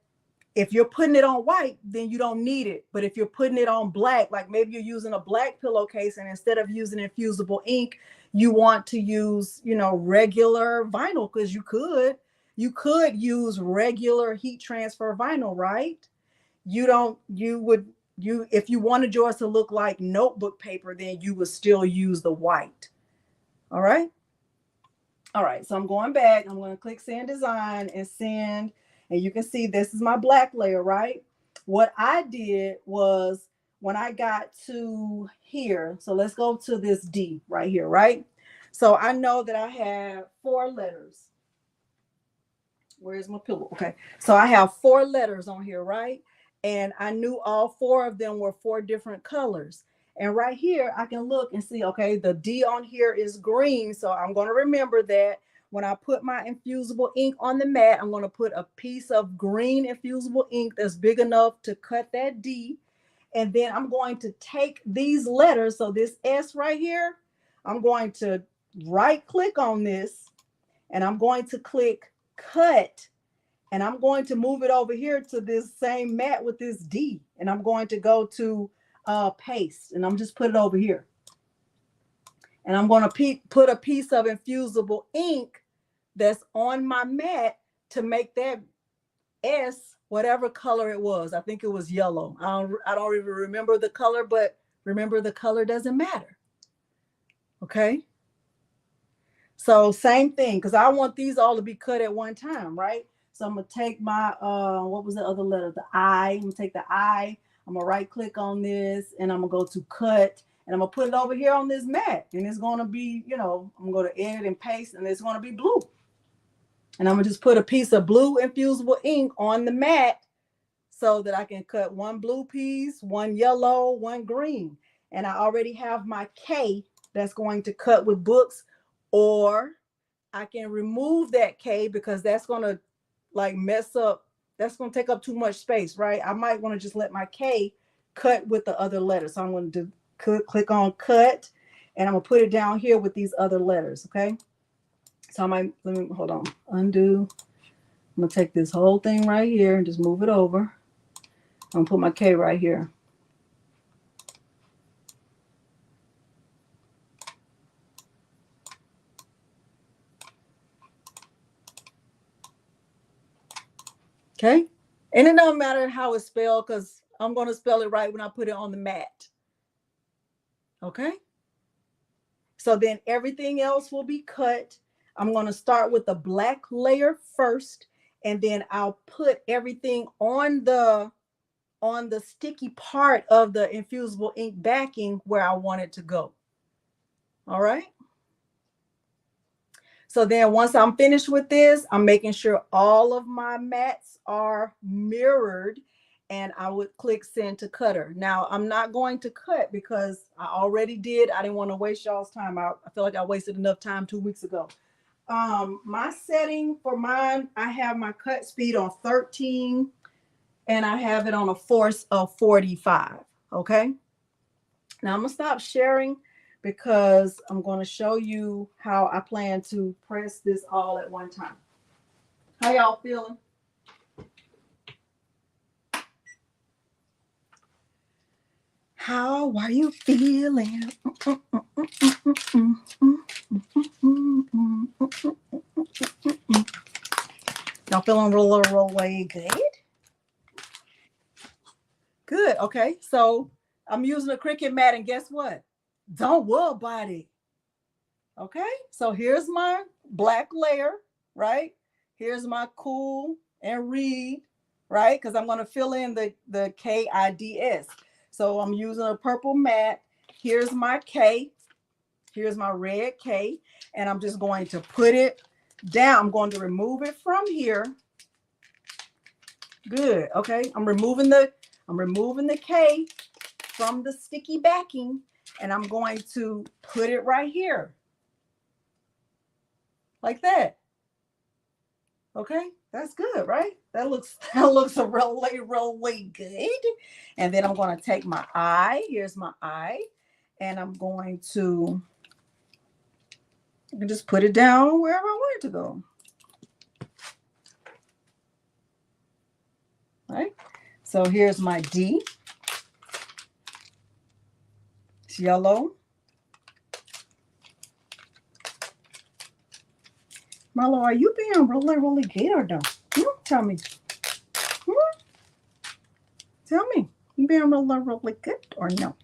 if you're putting it on white, then you don't need it. But if you're putting it on black, like maybe you're using a black pillowcase and instead of using Infusible Ink, you want to use, regular vinyl, because you could use regular heat transfer vinyl, right? If you wanted yours to look like notebook paper, then you would still use the white. All right. All right. So I'm going back. I'm going to click send design and send. And you can see this is my black layer, right? What I did was when I got to here, so let's go to this D right here, right? So I know that I have 4 letters. Where's my pillow? Okay. So I have 4 letters on here, right? And I knew all 4 of them were 4 different colors. And right here, I can look and see, okay, the D on here is green. So I'm going to remember that when I put my infusible ink on the mat, I'm going to put a piece of green infusible ink that's big enough to cut that D. And then I'm going to take these letters. So this S right here, I'm going to right click on this and I'm going to click cut. And I'm going to move it over here to this same mat with this D. And I'm going to go to paste. And I'm just put it over here. And I'm going to put a piece of infusible ink that's on my mat to make that S whatever color it was. I think it was yellow. I don't even remember the color, but remember, the color doesn't matter. Okay. So same thing, because I want these all to be cut at one time, right? So I'm going to take my, what was the other letter? The I. I'm going to take the I. I'm going to right click on this and I'm going to go to cut and I'm going to put it over here on this mat. And it's going to be, I'm going to edit and paste and it's going to be blue. And I'm going to just put a piece of blue infusible ink on the mat so that I can cut 1 blue piece, 1 yellow, 1 green. And I already have my K that's going to cut with books, or I can remove that K because that's going to mess up. That's going to take up too much space, right? I might want to just let my K cut with the other letters. So I'm going to click on cut and I'm going to put it down here with these other letters. Okay. So let me hold on, undo. I'm going to take this whole thing right here and just move it over. I'm going to put my K right here. Okay. And it don't matter how it's spelled because I'm going to spell it right when I put it on the mat. Okay. So then everything else will be cut. I'm going to start with the black layer first, and then I'll put everything on the sticky part of the infusible ink backing where I want it to go. All right. So then once I'm finished with this, I'm making sure all of my mats are mirrored, and I would click send to cutter. Now I'm not going to cut because I already did. I didn't want to waste y'all's time. I feel like I wasted enough time 2 weeks ago. My setting for mine, I have my cut speed on 13 and I have it on a force of 45. Okay. Now I'm gonna stop sharing because I'm going to show you how I plan to press this all at one time. How y'all feeling? How are you feeling? Y'all feeling really good? Good. Okay. So I'm using a Cricut mat, and guess what? Don't worry about it. Okay. So here's my black layer, right? Here's my cool and read, right? Because I'm going to fill in the KIDS. So I'm using a purple mat. Here's my K. Here's my red K. And I'm just going to put it down. I'm going to remove it from here. Good. Okay. I'm removing the K from the sticky backing, and I'm going to put it right here. Like that. Okay, that's good, right? That looks really, really good. And then I'm going to take my eye. Here's my eye. And I'm going to just put it down wherever I want it to go. Right? So here's my D. It's yellow. Milo, are you being really, really good or no? Tell me. Tell me. You being really, really good or no?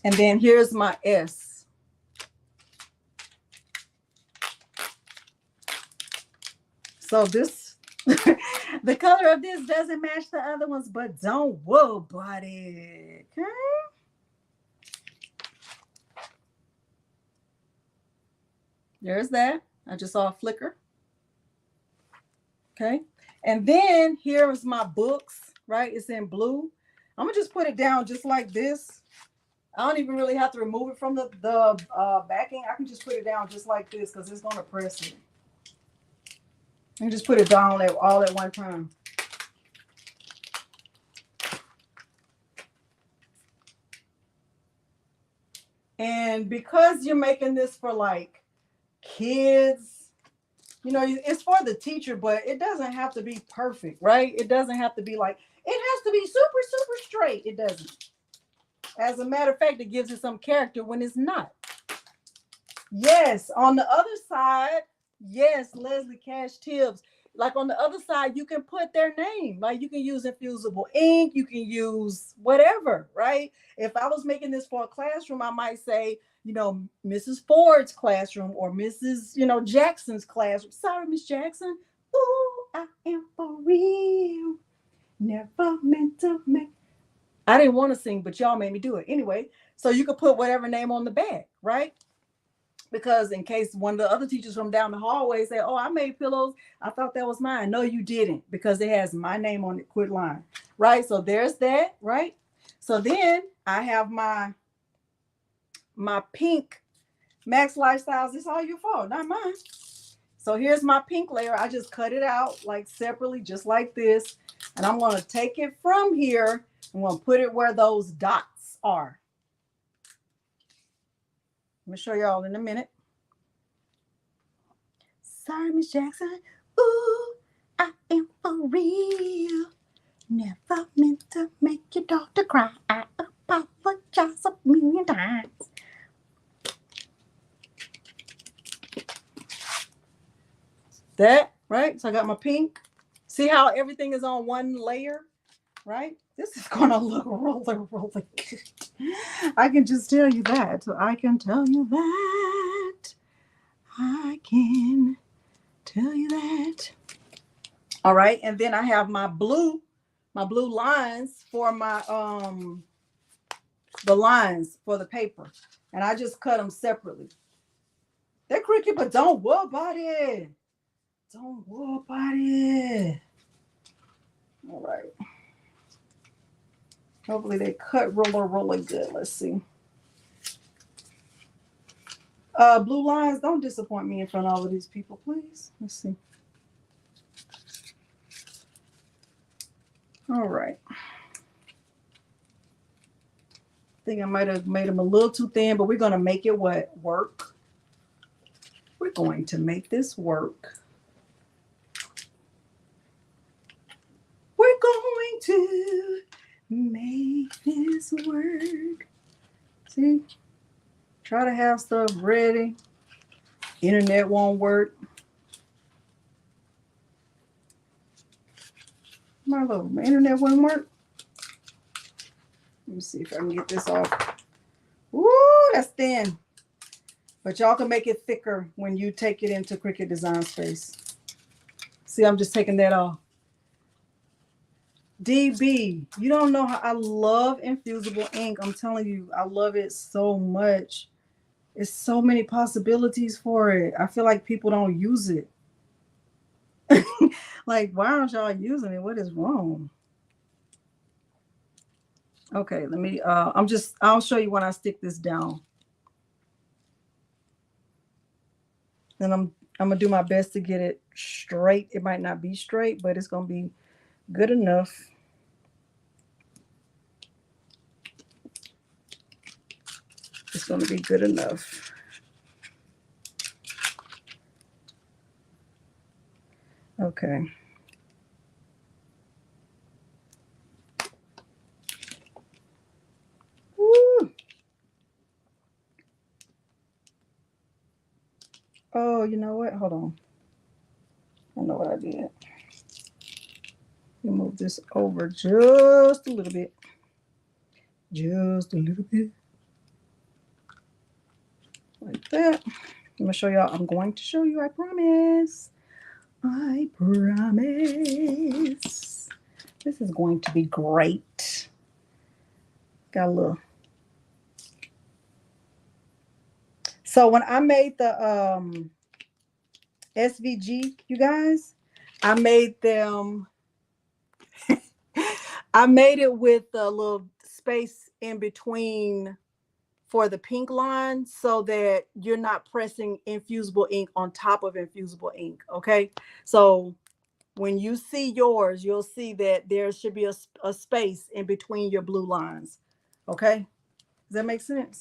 And then here's my S. So this, the color of this doesn't match the other ones, but don't worry about it. Okay. There's that. I just saw a flicker. Okay. And then here is my books, right? It's in blue. I'm going to just put it down just like this. I don't even really have to remove it from the backing. I can just put it down just like this because it's going to press it. And just put it down all at one time. And because you're making this for like kids, you know, it's for the teacher, but it doesn't have to be perfect, right? It doesn't have to be like, it has to be super, super straight. It doesn't. As a matter of fact, it gives it some character when it's not. Yes, on the other side, yes, Leslie Cash Tibbs. Like on the other side, you can put their name. Like you can use Infusible Ink. You can use whatever, right? If I was making this for a classroom, I might say, you know, Mrs. Ford's classroom or Mrs. Jackson's classroom. Sorry, Miss Jackson. Ooh, I am for real. Never meant to make. I didn't want to sing, but y'all made me do it. Anyway, so you could put whatever name on the back, right? Because in case one of the other teachers from down the hallway say, oh, I made pillows. I thought that was mine. No, you didn't, because it has my name on it, quit lying, right? So there's that, right? So then I have my pink Max Lifestyles. It's all your fault, not mine. So here's my pink layer. I just cut it out like separately, just like this. And I'm going to take it from here. I'm going to put it where those dots are. Let me show y'all in a minute. Sorry, Miss Jackson. Ooh, I am for real. Never meant to make your daughter cry. I apologize a million times. That, right? So I got my pink. See how everything is on one layer, right? This is gonna look really, really good. I can just tell you that. I can tell you that. I can tell you that. All right, and then I have my blue lines for my the lines for the paper, and I just cut them separately. They're cricket, but don't worry about it. Don't worry about it. All right. Hopefully they cut really, really good. Let's see. Blue lines, don't disappoint me in front of all of these people, please. Let's see. All right. I think I might have made them a little too thin, but we're going to make it work. We're going to make this work. We're going to make this work. See? Try to have stuff ready. Internet won't work. Milo, my internet won't work. Let me see if I can get this off. Woo, that's thin. But y'all can make it thicker when you take it into Cricut Design Space. See, I'm just taking that off. DB, you don't know how I love Infusible Ink. I'm telling you, I love it so much. It's so many possibilities for it. I feel like people don't use it. Like, why aren't y'all using it? What is wrong? Okay, let me, I'll show you when I stick this down. Then I'm gonna do my best to get it straight. It might not be straight, but it's gonna be good enough. It's gonna be good enough. Okay. Woo. Oh, you know what? Hold on. I know what I did. You move this over just a little bit. Just a little bit. Like that. I'm gonna show y'all. I'm going to show you, I promise. I promise. This is going to be great. Got a little. So when I made the SVG, you guys, I made them. I made it with a little space in between for the pink line so that you're not pressing Infusible Ink on top of Infusible Ink. Okay. So when you see yours, you'll see that there should be a space in between your blue lines. Okay. Does that make sense?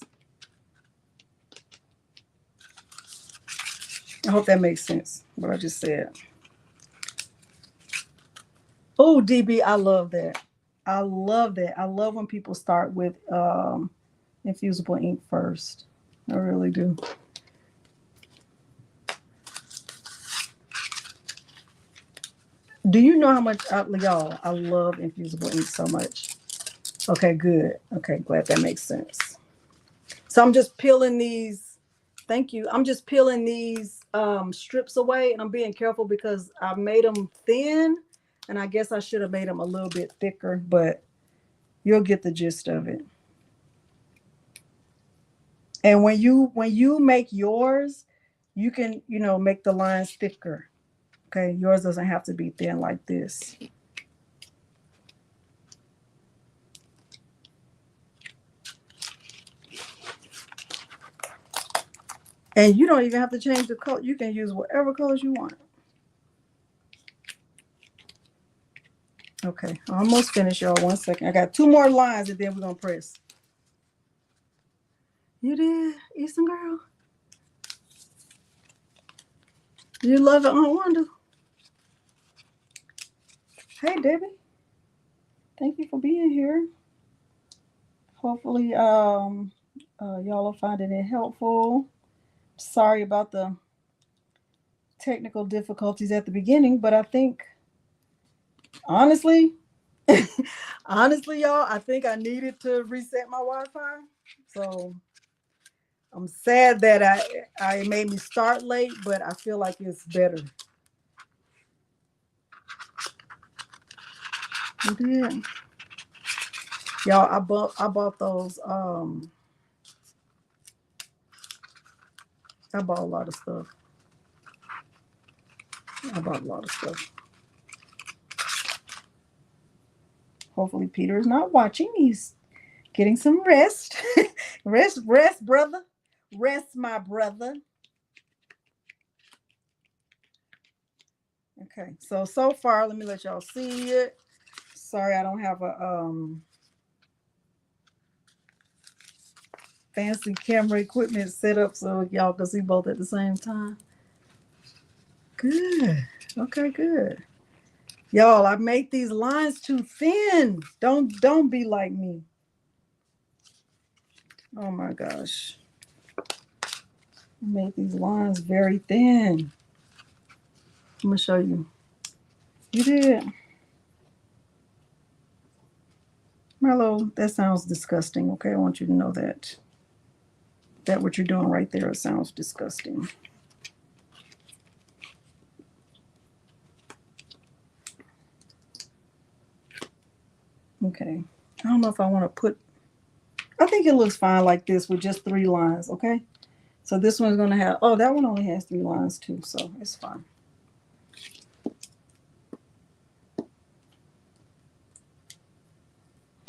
I hope that makes sense, what I just said. Oh, DB, I love that. I love that. I love when people start with Infusible Ink first. I really do. Do you know how much, y'all, I love Infusible Ink so much. Okay, good. Okay, glad that makes sense. So I'm just peeling these. Thank you. I'm just peeling these strips away, and I'm being careful because I made them thin, and I guess I should have made them a little bit thicker, but you'll get the gist of it. And when you make yours, you can, make the lines thicker. Okay, yours doesn't have to be thin like this. And you don't even have to change the color. You can use whatever colors you want. Okay, almost finished, y'all. 1 second. I got 2 more lines and then we're going to press. You did, Eastern girl? You love it, Aunt Wanda? Hey, Debbie. Thank you for being here. Hopefully, y'all are finding it helpful. Sorry about the technical difficulties at the beginning, but I think, honestly, Honestly, y'all, I think I needed to reset my Wi-Fi. So I'm sad that I made me start late, but I feel like it's better. You did. Y'all, I bought those I bought a lot of stuff. I bought a lot of stuff. Hopefully Peter is not watching. He's getting some rest. Rest, brother. Rest, my brother. Okay, so far, let me let y'all see it. Sorry, I don't have a fancy camera equipment set up so y'all can see both at the same time. Good. Okay, good. Y'all, I make these lines too thin. Don't be like me. Oh my gosh. I made these lines very thin. I'm gonna show you. You did. Milo, that sounds disgusting. Okay, I want you to know that. That what you're doing right there, it sounds disgusting. Okay. I don't know if I want to put, I think it looks fine like this with just 3 lines, okay? So this one's going to have, oh, that one only has 3 lines too, so it's fine.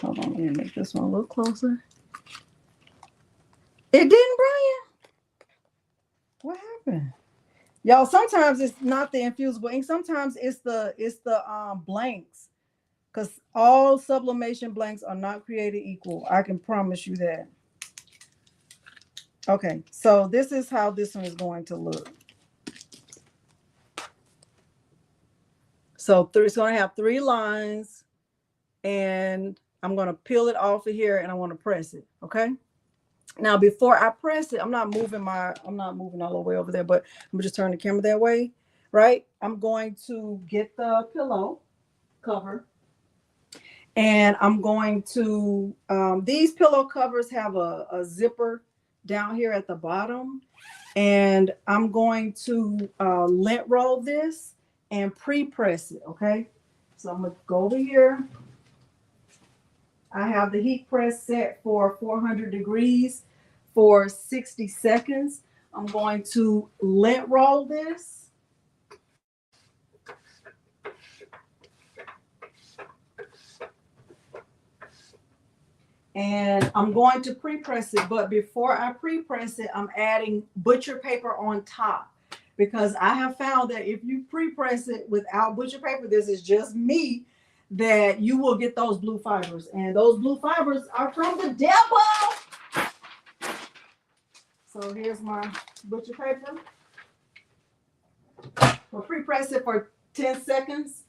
Hold on, let me make this one a little closer. It didn't, Brian? What happened? Y'all, sometimes it's not the infusible ink. Sometimes it's the blanks. Because all sublimation blanks are not created equal. I can promise you that. Okay, so this is how this one is going to look. So it's going to have 3 lines, and I'm going to peel it off of here, and I want to press it. Okay. Now, before I press it, I'm not moving all the way over there, but I'm just turn the camera that way, right? I'm going to get the pillow cover, and I'm going to, these pillow covers have a zipper down here at the bottom, and I'm going to lint roll this and pre-press it, okay? So I'm gonna go over here. I have the heat press set for 400 degrees for 60 seconds. I'm going to lint roll this. And I'm going to pre-press it, but before I pre-press it, I'm adding butcher paper on top, because I have found that if you pre-press it without butcher paper, this is just me, that you will get those blue fibers, and those blue fibers are from the devil. So here's my butcher paper. We'll pre-press it for 10 seconds.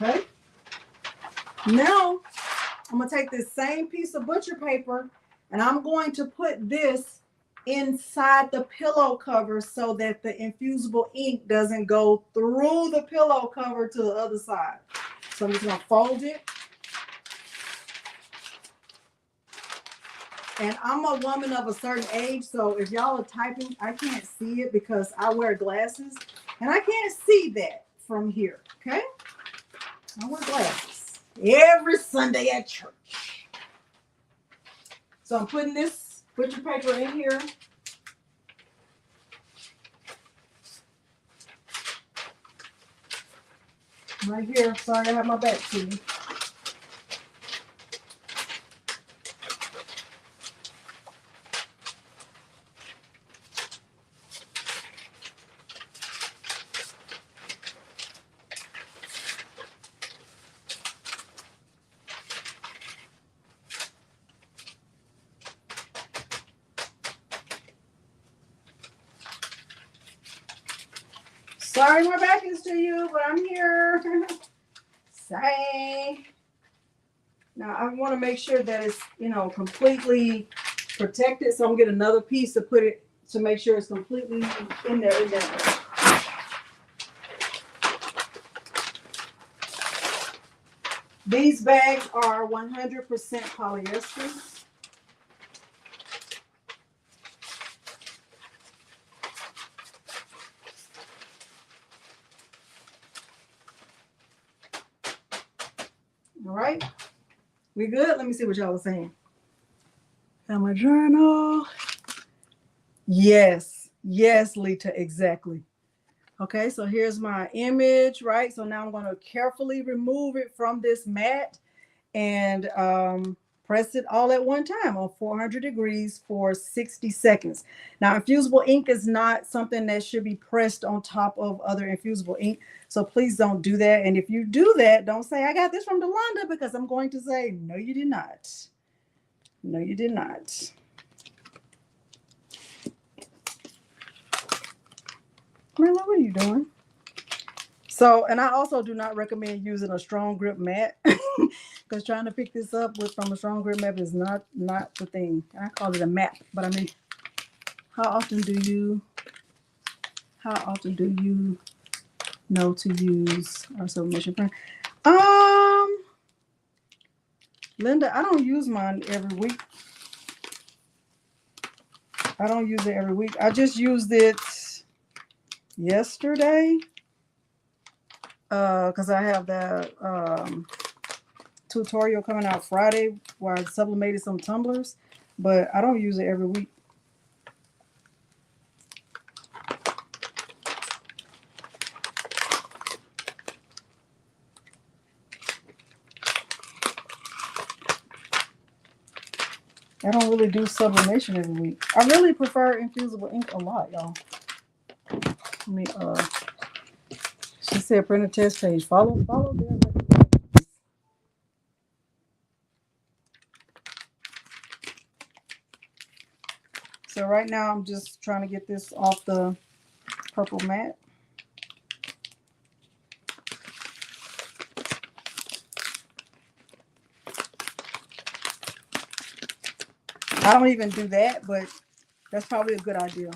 Okay. Now I'm gonna take this same piece of butcher paper, and I'm going to put this inside the pillow cover so that the infusible ink doesn't go through the pillow cover to the other side. So I'm just gonna fold it. And I'm a woman of a certain age, so if y'all are typing, I can't see it because I wear glasses, and I can't see that from here, okay? I wear glasses every Sunday at church. So I'm putting this butcher paper in here. Right here. Sorry, I have my back to you. Sorry, my back is to you, but I'm here. Sorry. Now I want to make sure that it's, you know, completely protected. So I'm gonna get another piece to put it to make sure it's completely in there. These bags are 100% polyester. All right, we good? Let me see what y'all are saying. And my journal. Yes, Lita, exactly. Okay, so here's my image, right? So now I'm going to carefully remove it from this mat and press it all at one time on 400 degrees for 60 seconds. Now, infusible ink is not something that should be pressed on top of other infusible ink. So please don't do that. And if you do that, don't say, I got this from Delonda, because I'm going to say, no, you did not. No, you did not. Marla, what are you doing? So, and I also do not recommend using a strong grip mat because trying to pick this up from a strong grip mat is not the thing. I call it a map, but I mean, how often do you know to use our sublimation pen? Linda, I don't use mine every week. I don't use it every week. I just used it yesterday because I have that tutorial coming out Friday where I sublimated some tumblers, but I don't use it every week. I don't really do sublimation every week. I really prefer infusible ink a lot, y'all. Let me she said print a test page. Follow their recommendations. So right now I'm just trying to get this off the purple mat. I don't even do that, but that's probably a good idea.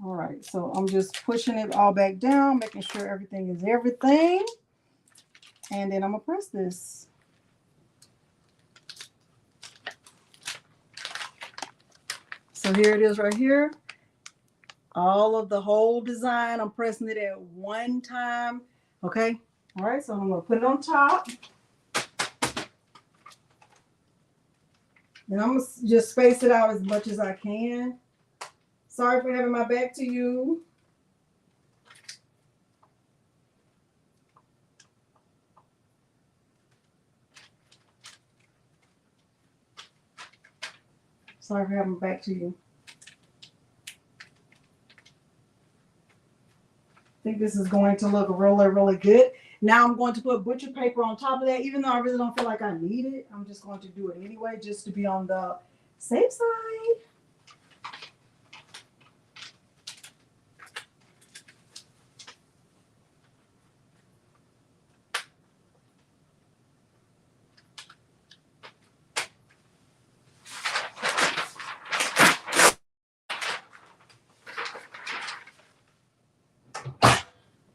All right, so I'm just pushing it all back down, making sure everything is everything. And then I'm gonna press this. So here it is right here. All of the whole design, I'm pressing it at one time. Okay. All right, so I'm gonna put it on top. And I'm gonna just space it out as much as I can. Sorry for having my back to you. Sorry for having my back to you. I think this is going to look really, really good. Now I'm going to put butcher paper on top of that. Even though I really don't feel like I need it, I'm just going to do it anyway, just to be on the safe side.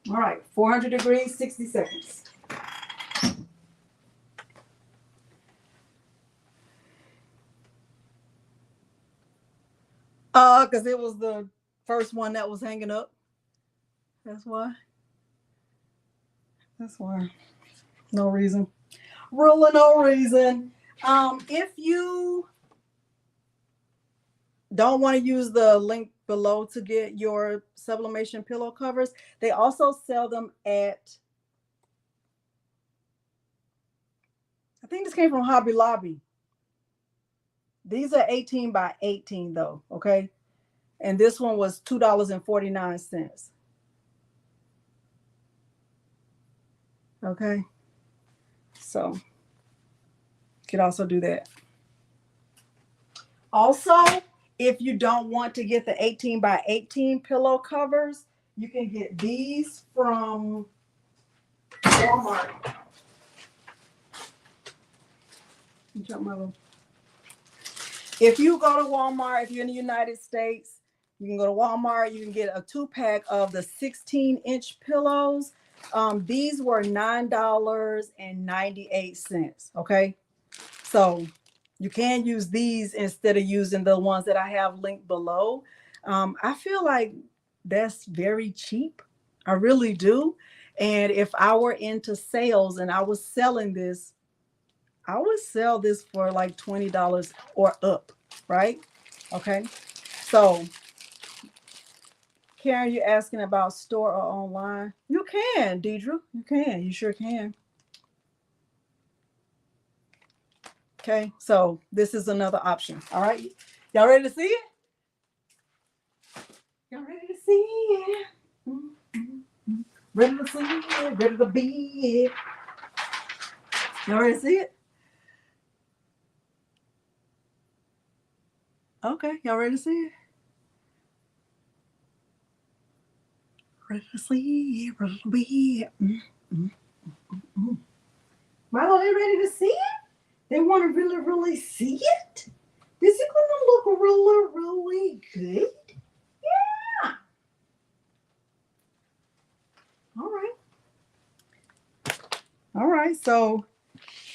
All right, 400 degrees, 60 seconds. Because it was the first one that was hanging up. That's why. That's why. No reason. Really no reason. If you don't want to use the link below to get your sublimation pillow covers, they also sell them at, I think this came from Hobby Lobby. These are 18 by 18 though, okay? And this one was $2.49. Okay. So you could also do that. Also, if you don't want to get the 18 by 18 pillow covers, you can get these from Walmart. If you go to Walmart, if you're in the United States, you can go to Walmart. You can get a 2-pack of the 16-inch pillows. These were $9.98. Okay, so you can use these instead of using the ones that I have linked below. I feel like that's very cheap. I really do. And if I were into sales and I was selling this, I would sell this for like $20 or up, right? Okay. So, Karen, you're asking about store or online? You can, Deidre. You can. You sure can. Okay. So, this is another option. All right. Y'all ready to see it? Y'all ready to see it? Mm-hmm. Ready to see it? Ready to be it? Y'all ready to see it? Okay, y'all ready to see it? Ready to see it, ready to be it. Milo, they ready to see it? They want to really, really see it? This is gonna look really, really good. Yeah. All right. All right, so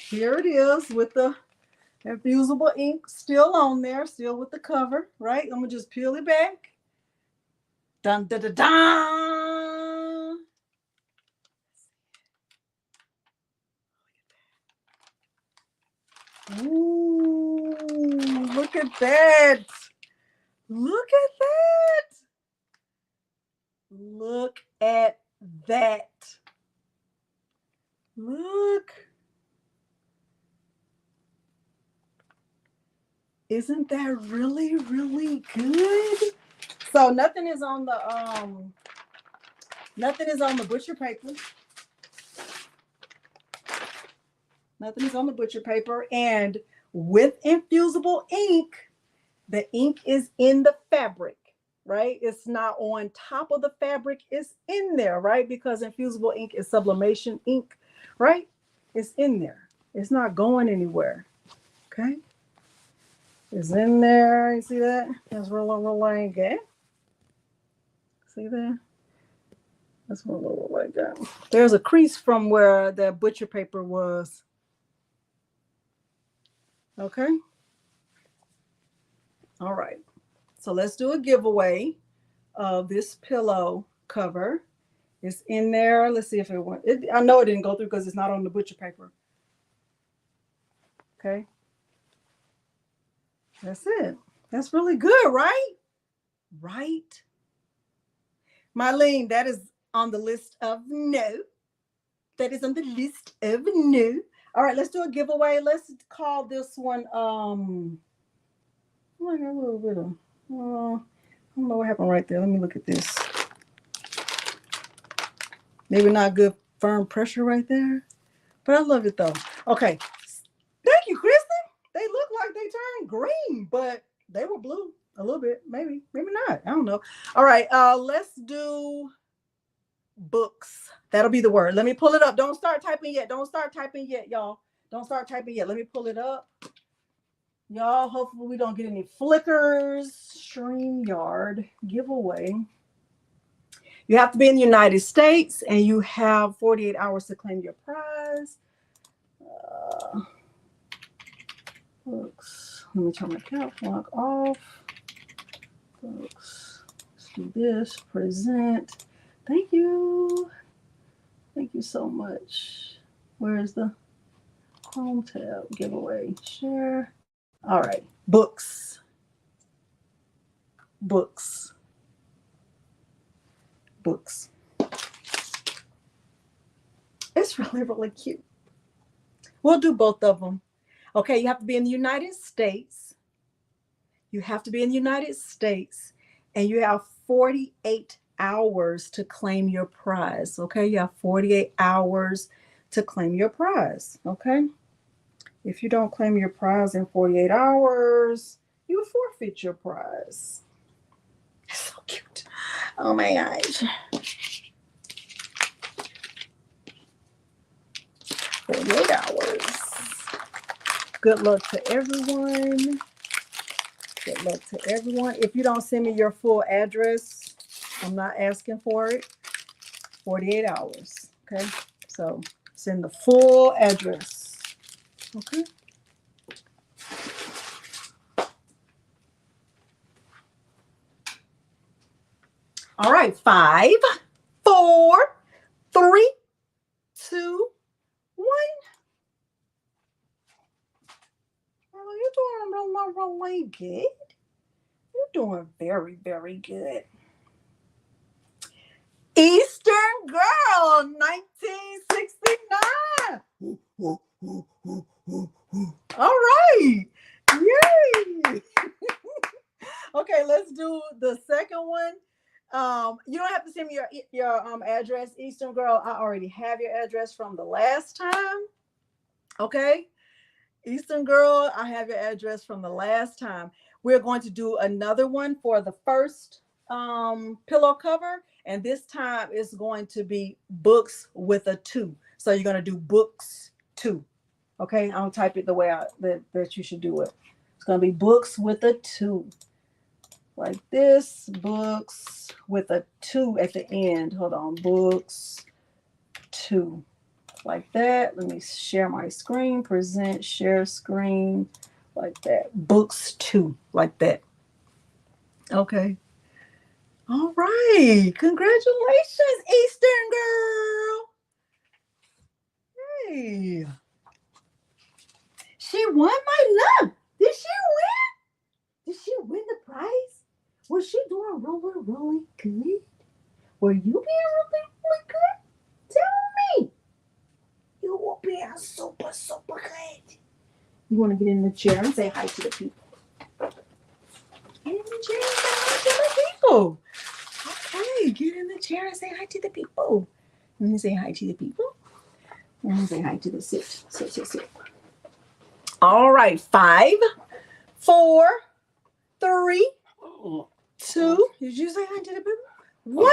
here it is with the Infusible ink still on there, still with the cover, right? I'm gonna just peel it back. Dun da da da. Ooh, look at that. Look at that. Look at that. Look. Isn't that really, really good? So nothing is on the butcher paper. Nothing is on the butcher paper. And with Infusible ink, the ink is in the fabric, right? It's not on top of the fabric. It's in there, right? Because Infusible ink is sublimation ink, right? It's in there. It's not going anywhere. Okay. It's in there. You see that? That's rolling. See that? That's rolling. There's a crease from where the butcher paper was. Okay. All right. So let's do a giveaway of this pillow cover. It's in there. Let's see if it went. I know it didn't go through because it's not on the butcher paper. Okay. That's it. That's really good, right? Right. Mylene, that is on the list of no. That is on the list of no. All right, let's do a giveaway. Let's call this one I don't know what happened right there. Let me look at this. Maybe not good firm pressure right there, but I love it though. Okay. Thank you, Kristen. They look like they turned green, but they were blue a little bit. Maybe not. I don't know. All right. Let's do books. That'll be the word. Let me pull it up. Don't start typing yet. Y'all. Don't start typing yet. Let me pull it up. Y'all, hopefully we don't get any flickers. StreamYard giveaway. You have to be in the United States and you have 48 hours to claim your prize. Books. Let me turn my cap lock off. Books. Let's do this. Present. Thank you. Thank you so much. Where is the Home tab? Giveaway. Share. All right. Books. Books. Books. It's really, really cute. We'll do both of them. Okay, you have to be in the United States. You have to be in the United States, and you have 48 hours to claim your prize. Okay, you have 48 hours to claim your prize. Okay, if you don't claim your prize in 48 hours, you forfeit your prize. So cute. Oh my gosh. 48 hours. Good luck to everyone. Good luck to everyone. If you don't send me your full address, I'm not asking for it. 48 hours. Okay. So send the full address. Okay. All right. 5, 4, 3, 2, 1. Oh, you're doing really good. You're doing very, very good. Eastern Girl, 1969. All right. Yay. Okay, let's do the second one. You don't have to send me your address, Eastern Girl. I already have your address from the last time. Okay. Eastern Girl, I have your address from the last time. We're going to do another one for the first pillow cover, and this time it's going to be books with a 2. So you're going to do books 2. Okay, I'll type it the way that you should do it. It's going to be books with a 2. Like this, books with a 2 at the end. Hold on, books 2. Like that. Let me share my screen, present, share screen, like that. Books 2, like that. Okay. All right. Congratulations, Eastern Girl. Hey. She won, my love. Did she win? Did she win the prize? Was she doing really, really good? Were you being really, really good? Tell me. You were being super, super good. You want to get in the chair and say hi to the people? Get in the chair and say hi to the people. Okay, get in the chair and say hi to the people. Let me say hi to the people. Let me say hi to the sit. Sit. All right, 5, 4, 3, 2. Did you say hi to the people? 1.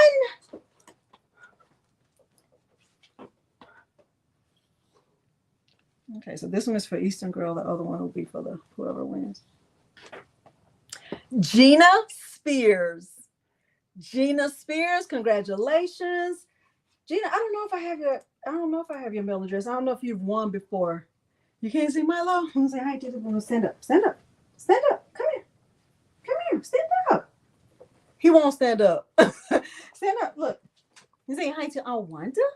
Okay, so this one is for Eastern Girl. The other one will be for the whoever wins. Gina Spears. Gina Spears, congratulations. Gina, I don't know if I have your mail address. I don't know if you've won before. You can't see Milo? I'm gonna say hi to the stand up. Stand up. Stand up. Come here. Come here. Stand up. He won't stand up. Stand up. Look. You say hi to Awanda?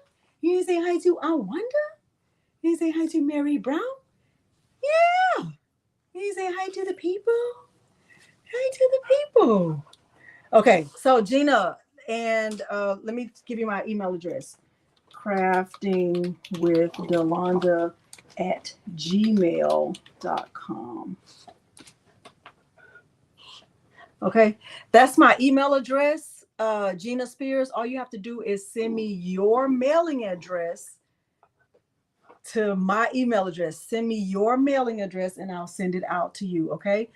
You say hi to Awanda? You say hi to Mary Brown? Yeah. You say hi to the people? Hi to the people. Okay, so Gina, and let me give you my email address. craftingwithdelonda@gmail.com. Okay, that's my email address. Gina Spears, all you have to do is send me your mailing address to my email address. Send me your mailing address and I'll send it out to you. Okay.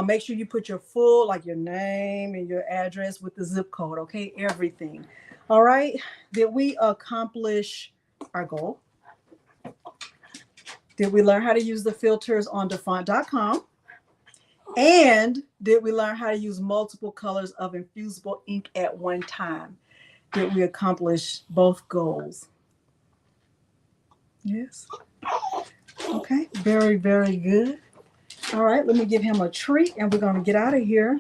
Make sure you put your full, like your name and your address with the zip code. Okay. Everything. All right. Did we accomplish our goal? Did we learn how to use the filters on defont.com? And did we learn how to use multiple colors of infusible ink at one time? Did we accomplish both goals? Yes. Okay. Very, very good. All right. Let me give him a treat and we're going to get out of here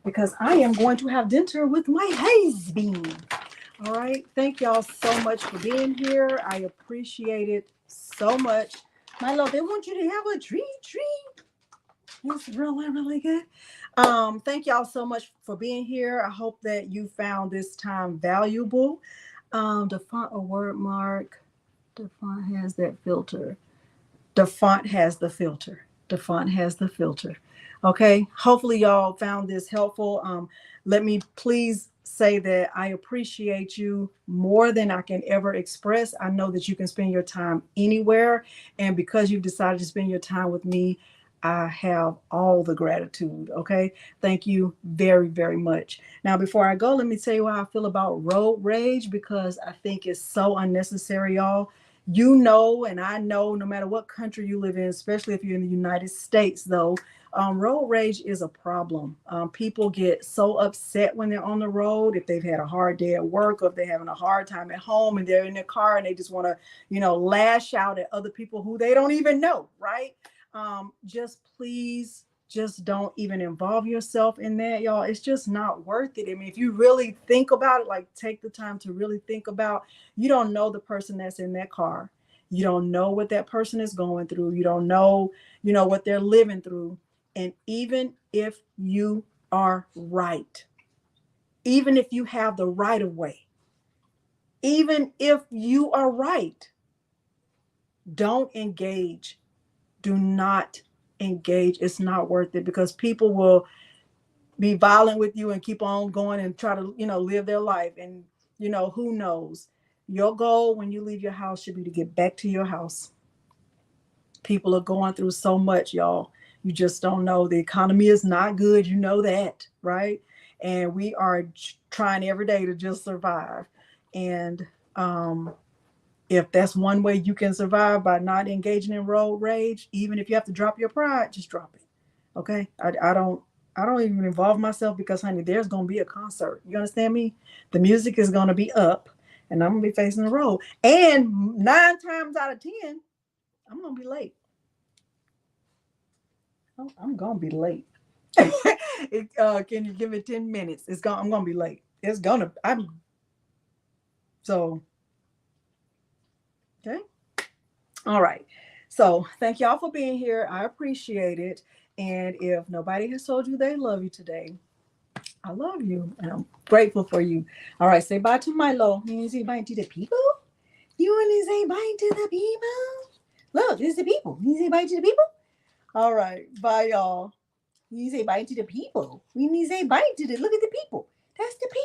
because I am going to have dinner with my husband. All right. Thank y'all so much for being here. I appreciate it so much. My love, they want you to have a treat. It's really, really good. Thank y'all so much for being here. I hope that you found this time valuable. The font or word mark. The font has that filter. The font has the filter. The font has the filter. Okay. Hopefully y'all found this helpful. Let me please say that I appreciate you more than I can ever express. I know that you can spend your time anywhere. And because you've decided to spend your time with me, I have all the gratitude. Okay. Thank you very, very much. Now, before I go, let me tell you how I feel about road rage, because I think it's so unnecessary, y'all. You know, and I know, no matter what country you live in, especially if you're in the United States, though, road rage is a problem. People get so upset when they're on the road, if they've had a hard day at work, or if they're having a hard time at home and they're in their car and they just want to, lash out at other people who they don't even know, right? Just please, just don't even involve yourself in that, y'all. It's just not worth it. I mean, if you really think about it, like take the time to really think about, you don't know the person that's in that car. You don't know what that person is going through. You don't know, what they're living through. And even if you are right, even if you have the right of way, even if you are right, don't engage. Do not engage. It's not worth it, because people will be violent with you and keep on going and try to, live their life. And, who knows? Your goal when you leave your house should be to get back to your house. People are going through so much, y'all. You just don't know. The economy is not good. You know that, right? And we are trying every day to just survive. And if that's one way you can survive, by not engaging in road rage, even if you have to drop your pride, just drop it. Okay. I don't even involve myself, because honey, there's gonna be a concert. You understand me? The music is gonna be up and I'm gonna be facing the road. And 9 times out of 10, I'm gonna be late. I'm gonna be late. Can you give it 10 minutes? I'm gonna be late. I'm so okay. All right. So thank y'all for being here. I appreciate it. And if nobody has told you they love you today, I love you and I'm grateful for you. All right. Say bye to Milo. You want to say bye to the people? You want to say bye to the people? Look, this is the people. You say bye to the people? All right. Bye, y'all. You say bye to the people. We need to say bye to the, look at the people. That's the people.